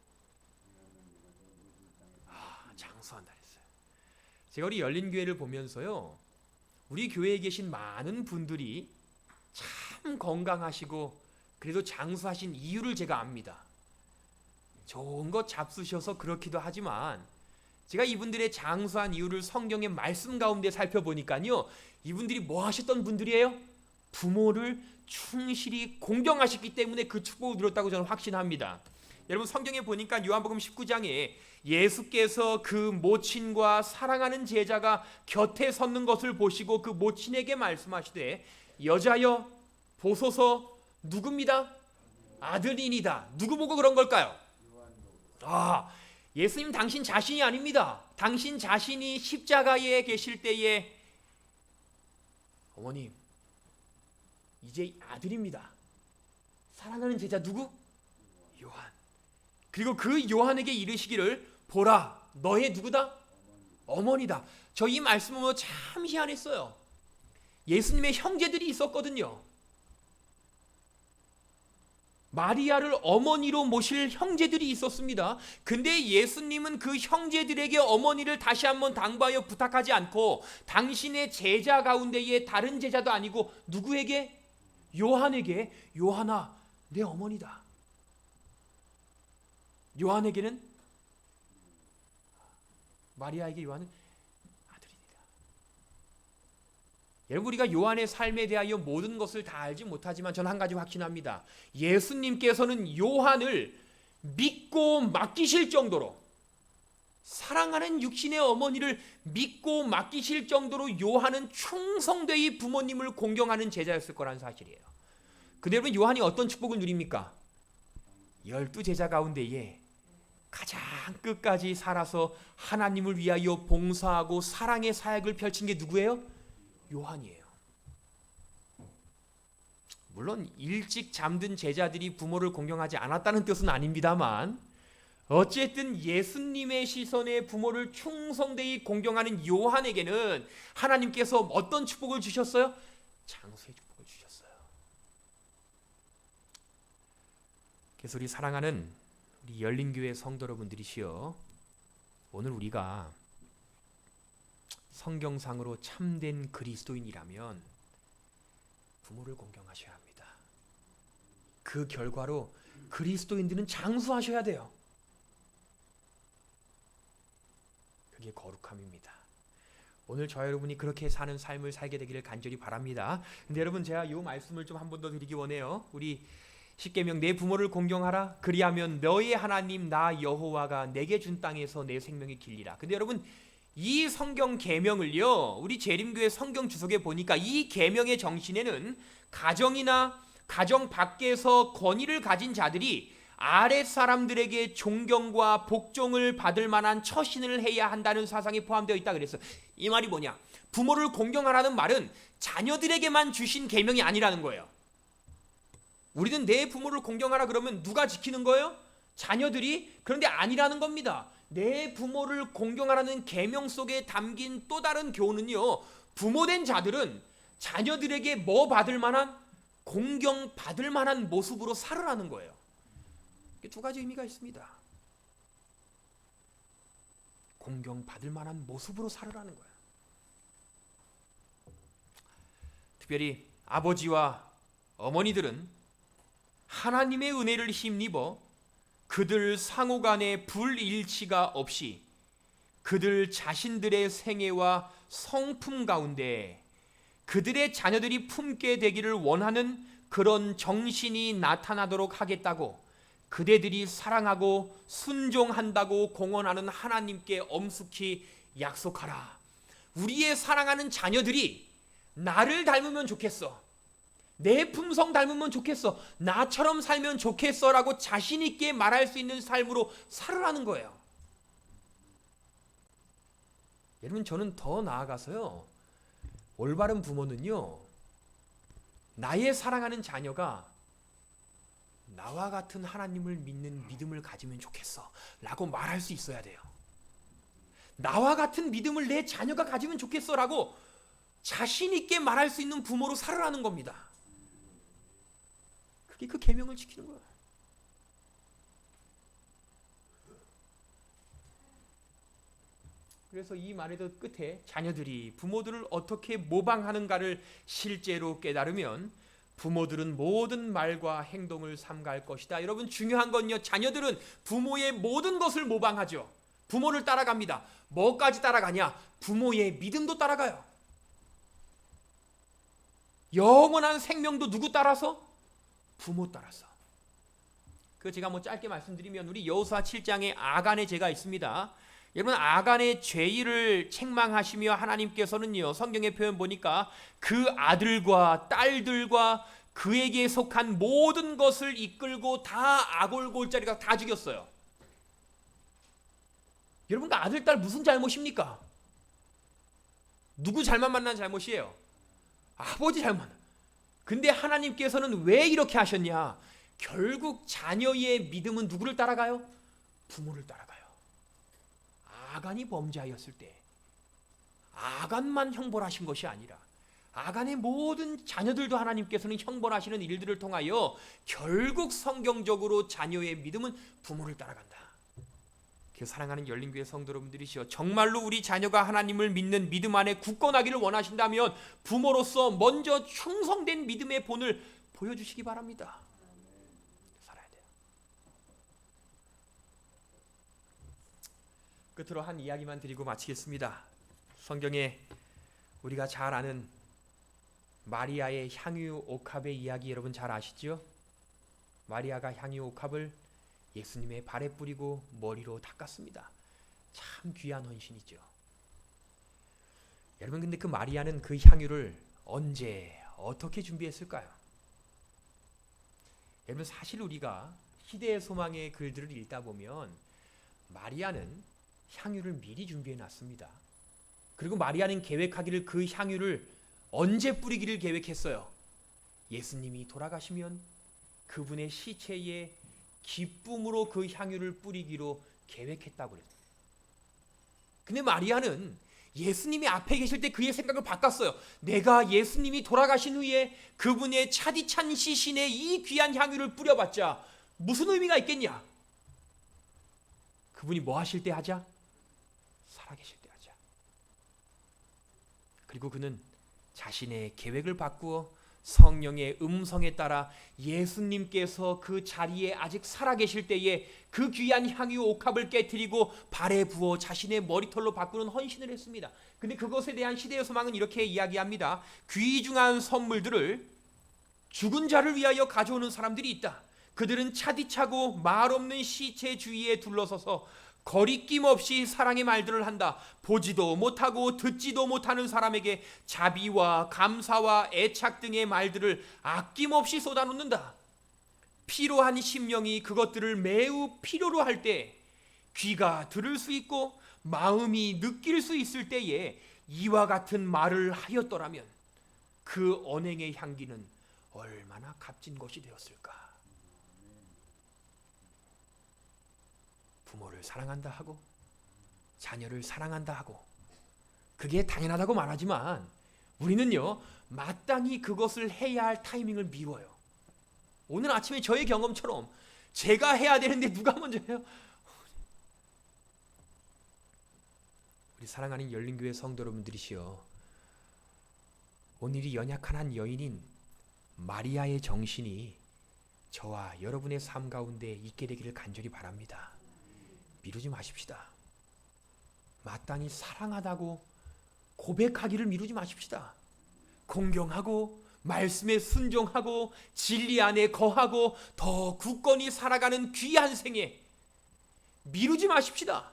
C: 장수한다 했어요. 제가 우리 열린교회를 보면서요, 우리 교회에 계신 많은 분들이 참 건강하시고 그래도 장수하신 이유를 제가 압니다. 좋은 것 잡수셔서 그렇기도 하지만 제가 이분들의 장수한 이유를 성경의 말씀 가운데 살펴보니까요, 이분들이 뭐 하셨던 분들이에요? 부모를 충실히 공경하셨기 때문에 그 축복을 누렸다고 저는 확신합니다. 여러분, 성경에 보니까 요한복음 19장에 예수께서 그 모친과 사랑하는 제자가 곁에 섰는 것을 보시고 그 모친에게 말씀하시되, 여자여 보소서 누굽니다? 아들이니다. 누구 보고 그런 걸까요? 예수님 당신 자신이 아닙니다. 당신 자신이 십자가에 계실 때에 어머님, 이제 아들입니다. 사랑하는 제자 누구? 요한. 그리고 그 요한에게 이르시기를, 보라 너의 누구다? 어머니다. 저 이 말씀 보면 참 희한했어요. 예수님의 형제들이 있었거든요. 마리아를 어머니로 모실 형제들이 있었습니다. 근데 예수님은 그 형제들에게 어머니를 다시 한번 당부하여 부탁하지 않고 당신의 제자 가운데에 다른 제자도 아니고 누구에게? 요한에게, 요한아 내 어머니다. 요한에게는, 마리아에게 요한은 아들입니다. 여러분, 우리가 요한의 삶에 대하여 모든 것을 다 알지 못하지만 저는 한 가지 확신합니다. 예수님께서는 요한을 믿고 맡기실 정도로, 사랑하는 육신의 어머니를 믿고 맡기실 정도로 요한은 충성되이 부모님을 공경하는 제자였을 거라는 사실이에요. 근데 여러분, 요한이 어떤 축복을 누립니까? 12제자 가운데에 가장 끝까지 살아서 하나님을 위하여 봉사하고 사랑의 사역을 펼친 게 누구예요? 요한이에요. 물론 일찍 잠든 제자들이 부모를 공경하지 않았다는 뜻은 아닙니다만, 어쨌든 예수님의 시선에 부모를 충성되이 공경하는 요한에게는 하나님께서 어떤 축복을 주셨어요? 장수의 축복을 주셨어요. 그래서 우리 사랑하는 우리 열린교회 성도 여러분들이시여, 오늘 우리가 성경상으로 참된 그리스도인이라면 부모를 공경하셔야 합니다. 그 결과로 그리스도인들은 장수하셔야 돼요. 그게 거룩함입니다. 오늘 저와 여러분이 그렇게 사는 삶을 살게 되기를 간절히 바랍니다. 근데 여러분, 제가 이 말씀을 좀 한 번 더 드리기 원해요. 우리 십계명 내 부모를 공경하라. 그리하면 너의 하나님 나 여호와가 내게 준 땅에서 내 생명이 길리라. 근데 여러분 이 성경 계명을요, 우리 재림교회 성경 주석에 보니까 이 계명의 정신에는 가정이나 가정 밖에서 권위를 가진 자들이 아랫 사람들에게 존경과 복종을 받을 만한 처신을 해야 한다는 사상이 포함되어 있다 그랬어요. 이 말이 뭐냐? 부모를 공경하라는 말은 자녀들에게만 주신 계명이 아니라는 거예요. 우리는 내 부모를 공경하라 그러면 누가 지키는 거예요? 자녀들이. 그런데 아니라는 겁니다. 내 부모를 공경하라는 계명 속에 담긴 또 다른 교훈은요, 부모된 자들은 자녀들에게 뭐 받을 만한, 공경받을 만한 모습으로 살으라는 거예요. 이게 두 가지 의미가 있습니다. 공경받을 만한 모습으로 살으라는 거예요. 특별히 아버지와 어머니들은 하나님의 은혜를 힘입어 그들 상호간의 불일치가 없이 그들 자신들의 생애와 성품 가운데 그들의 자녀들이 품게 되기를 원하는 그런 정신이 나타나도록 하겠다고 그대들이 사랑하고 순종한다고 공언하는 하나님께 엄숙히 약속하라. 우리의 사랑하는 자녀들이 나를 닮으면 좋겠어. 내 품성 닮으면 좋겠어. 나처럼 살면 좋겠어 라고 자신 있게 말할 수 있는 삶으로 살으라는 거예요. 여러분, 저는 더 나아가서요, 올바른 부모는요, 나의 사랑하는 자녀가 나와 같은 하나님을 믿는 믿음을 가지면 좋겠어 라고 말할 수 있어야 돼요. 나와 같은 믿음을 내 자녀가 가지면 좋겠어 라고 자신 있게 말할 수 있는 부모로 살으라는 겁니다. 그게 그 계명을 지키는 거야. 그래서 이 말의 끝에 자녀들이 부모들을 어떻게 모방하는가를 실제로 깨달으면 부모들은 모든 말과 행동을 삼가할 것이다. 여러분, 중요한 건요, 자녀들은 부모의 모든 것을 모방하죠. 부모를 따라갑니다. 뭐까지 따라가냐? 부모의 믿음도 따라가요. 영원한 생명도 누구 따라서? 부모 따라서. 그 제가 뭐 짧게 말씀드리면 우리 여호수아 7장에 아간의 죄가 있습니다. 여러분, 아간의 죄를 책망하시며 하나님께서는요, 성경의 표현 보니까 그 아들과 딸들과 그에게 속한 모든 것을 이끌고 다 아골골짜리가 다 죽였어요. 여러분, 그 아들, 딸 무슨 잘못입니까? 누구 잘못 만난 잘못이에요? 아버지 잘못. 근데 하나님께서는 왜 이렇게 하셨냐? 결국 자녀의 믿음은 누구를 따라가요? 부모를 따라가요. 아간이 범죄하였을 때 아간만 형벌하신 것이 아니라 아간의 모든 자녀들도 하나님께서는 형벌하시는 일들을 통하여 결국 성경적으로 자녀의 믿음은 부모를 따라간다. 그 사랑하는 열린교회 성도 여러분들이시여, 정말로 우리 자녀가 하나님을 믿는 믿음 안에 굳건하기를 원하신다면 부모로서 먼저 충성된 믿음의 본을 보여주시기 바랍니다. 살아야 돼요. 끝으로 한 이야기만 드리고 마치겠습니다. 성경에 우리가 잘 아는 마리아의 향유 옥합의 이야기 여러분 잘 아시죠? 마리아가 향유 옥합을 예수님의 발에 뿌리고 머리로 닦았습니다. 참 귀한 헌신이죠. 여러분, 근데 그 마리아는 그 향유를 언제 어떻게 준비했을까요? 여러분, 사실 우리가 시대의 소망의 글들을 읽다 보면 마리아는 향유를 미리 준비해 놨습니다. 그리고 마리아는 계획하기를 그 향유를 언제 뿌리기를 계획했어요? 예수님이 돌아가시면 그분의 시체에 기쁨으로 그 향유를 뿌리기로 계획했다고 그랬어요. 근데 마리아는 예수님이 앞에 계실 때 그의 생각을 바꿨어요. 내가 예수님이 돌아가신 후에 그분의 차디찬 시신에 이 귀한 향유를 뿌려봤자 무슨 의미가 있겠냐? 그분이 뭐 하실 때 하자? 살아계실 때 하자. 그리고 그는 자신의 계획을 바꾸어 성령의 음성에 따라 예수님께서 그 자리에 아직 살아계실 때에 그 귀한 향유 옥합을 깨뜨리고 발에 부어 자신의 머리털로 바꾸는 헌신을 했습니다. 근데 그것에 대한 시대의 소망은 이렇게 이야기합니다. 귀중한 선물들을 죽은 자를 위하여 가져오는 사람들이 있다. 그들은 차디차고 말 없는 시체 주위에 둘러서서 거리낌 없이 사랑의 말들을 한다. 보지도 못하고 듣지도 못하는 사람에게 자비와 감사와 애착 등의 말들을 아낌없이 쏟아놓는다. 피로한 심령이 그것들을 매우 필요로 할 때, 귀가 들을 수 있고 마음이 느낄 수 있을 때에 이와 같은 말을 하였더라면 그 언행의 향기는 얼마나 값진 것이 되었을까. 부모를 사랑한다 하고 자녀를 사랑한다 하고 그게 당연하다고 말하지만 우리는요, 마땅히 그것을 해야 할 타이밍을 미뤄요. 오늘 아침에 저의 경험처럼 제가 해야 되는데 누가 먼저 해요? 우리 사랑하는 열린교회 성도 여러분들이시여, 오늘이 연약한 한 여인인 마리아의 정신이 저와 여러분의 삶 가운데 있게 되기를 간절히 바랍니다. 미루지 마십시다. 마땅히 사랑하다고 고백하기를 미루지 마십시다. 공경하고 말씀에 순종하고 진리 안에 거하고 더 굳건히 살아가는 귀한 생애 미루지 마십시다.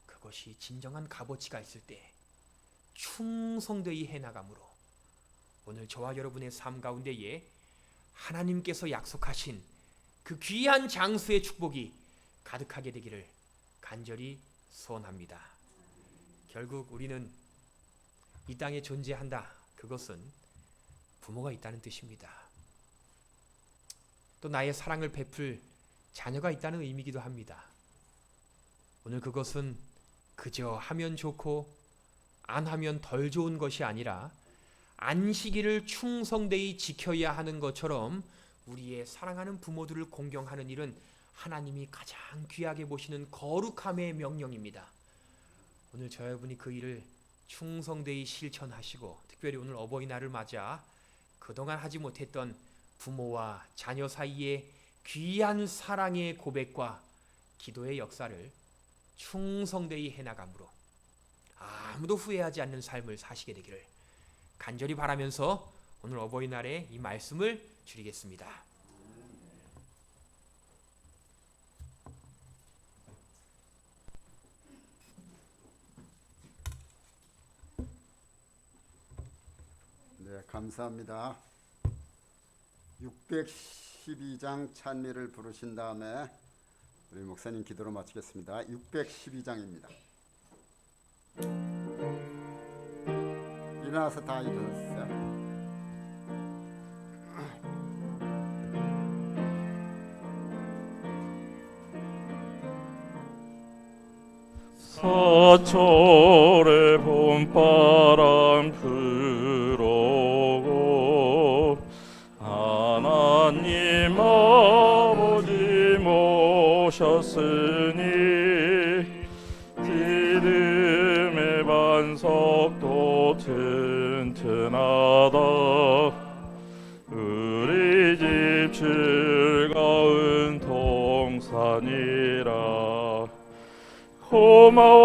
C: 그것이 진정한 값어치가 있을 때 충성되이 해나감으로 오늘 저와 여러분의 삶 가운데에 하나님께서 약속하신 그 귀한 장수의 축복이 가득하게 되기를 간절히 소원합니다. 결국 우리는 이 땅에 존재한다. 그것은 부모가 있다는 뜻입니다. 또 나의 사랑을 베풀 자녀가 있다는 의미이기도 합니다. 오늘 그것은 그저 하면 좋고 안 하면 덜 좋은 것이 아니라 안식일을 충성되이 지켜야 하는 것처럼 우리의 사랑하는 부모들을 공경하는 일은 하나님이 가장 귀하게 보시는 거룩함의 명령입니다. 오늘 저 여러분이 그 일을 충성되이 실천하시고, 특별히 오늘 어버이날을 맞아 그동안 하지 못했던 부모와 자녀 사이의 귀한 사랑의 고백과 기도의 역사를 충성되이 해나감으로 아무도 후회하지 않는 삶을 사시게 되기를 간절히 바라면서 오늘 어버이날에 이 말씀을 드리겠습니다.
D: 네, 감사합니다. 612장 찬미를 부르신 다음에 우리 목사님 기도로 마치겠습니다. 612장입니다. 일어나서 다 일어났어요.
A: 서철의 봄바람 불어오고 하나님 아버지 모셨으니 기름의 반석도 튼튼하다. 우리 집 즐거운 동산이라. 고마워라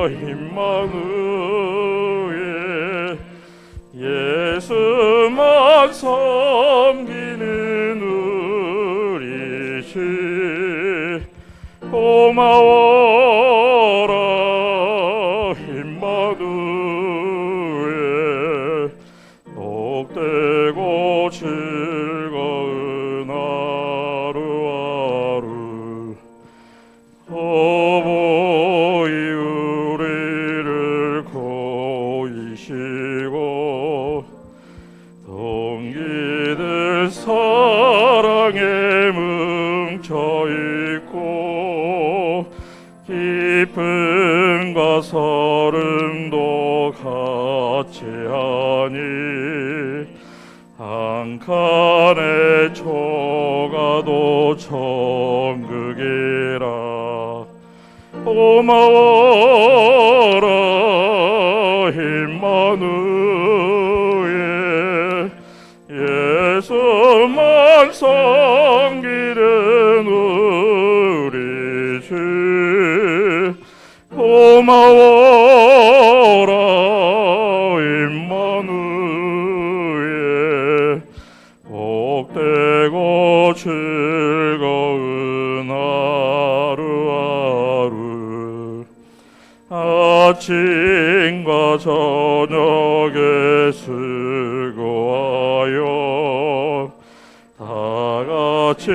A: 임마누엘, 예수만 섬기는 우리 주. 고마워라 임마누엘, 복되고 즐거운 하루하루. 어버이 우리를 고이시고 동기들 사랑에 뭉쳐있고 기쁨과 서름도 같이 하니 한 칸의 초가도 천국이라. 고마워라 임마누엘, 예수만 섬기는 우리 주. 고마워라 임마누엘,
L: 하루하루 아침과 저녁에 수고하여 다같이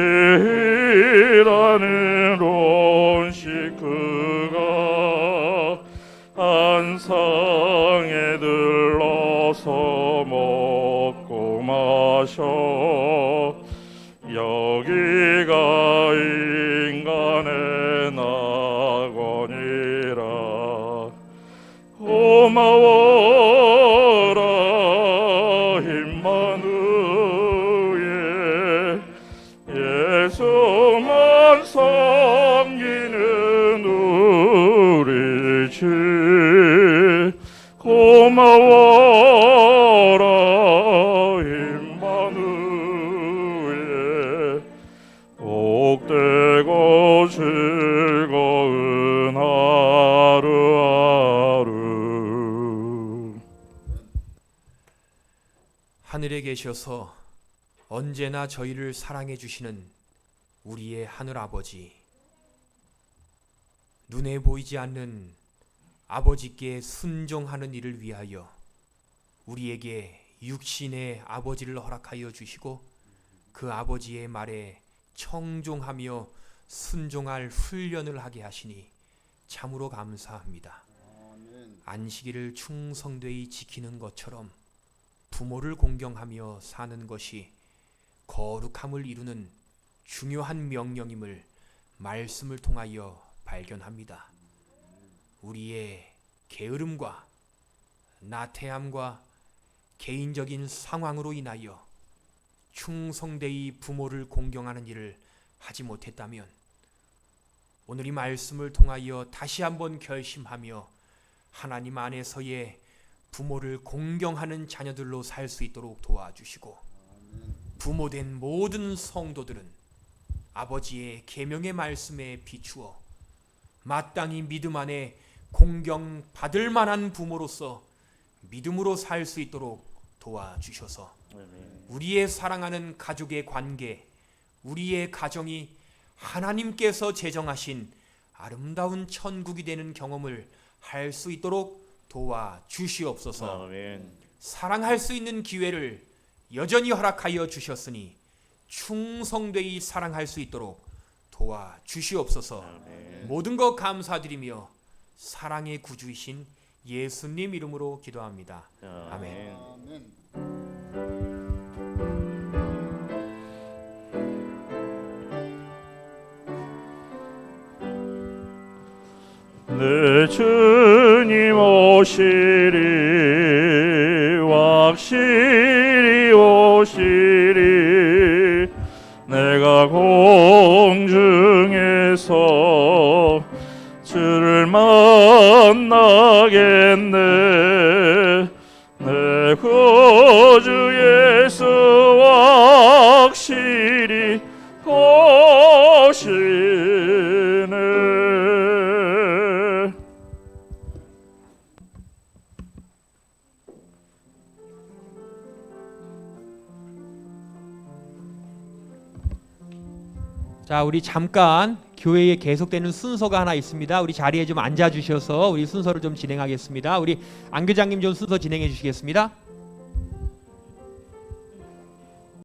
L: 일하는 온 식구가 안상에 들러서 먹고 마셔 여기가 인간의 낙원이라 고마워라 임마누엘 예수만 섬기는 우리 주 고마워라 임마누엘 복되고 즐거운 하루하루.
C: 하늘에 계셔서 언제나 저희를 사랑해 주시는 우리의 하늘 아버지, 눈에 보이지 않는 아버지께 순종하는 일을 위하여 우리에게 육신의 아버지를 허락하여 주시고 그 아버지의 말에 청종하며 순종할 훈련을 하게 하시니 참으로 감사합니다. 안식일을 충성되이 지키는 것처럼 부모를 공경하며 사는 것이 거룩함을 이루는 중요한 명령임을 말씀을 통하여 발견합니다. 우리의 게으름과 나태함과 개인적인 상황으로 인하여 충성되이 부모를 공경하는 일을 하지 못했다면 오늘 이 말씀을 통하여 다시 한번 결심하며 하나님 안에서의 부모를 공경하는 자녀들로 살 수 있도록 도와주시고 부모된 모든 성도들은 아버지의 계명의 말씀에 비추어 마땅히 믿음 안에 공경받을 만한 부모로서 믿음으로 살 수 있도록 도와주셔서 우리의 사랑하는 가족의 관계, 우리의 가정이 하나님께서 제정하신 아름다운 천국이 되는 경험을 할 수 있도록 도와주시옵소서. 사랑할 수 있는 기회를 여전히 허락하여 주셨으니 충성되이 사랑할 수 있도록 도와주시옵소서. 모든 것 감사드리며 사랑의 구주이신 예수님 이름으로 기도합니다. 아멘.
L: 내 주님 오시리 확실히 오시리 내가 공중에서 주를 만나겠네 내 구주 예수 확실히 오시네.
C: 자, 우리 잠깐 교회에 계속되는 순서가 하나 있습니다. 우리 자리에 좀 앉아 주셔서 우리 순서를 좀 진행하겠습니다. 우리 안 교장님 좀 순서 진행해 주시겠습니다.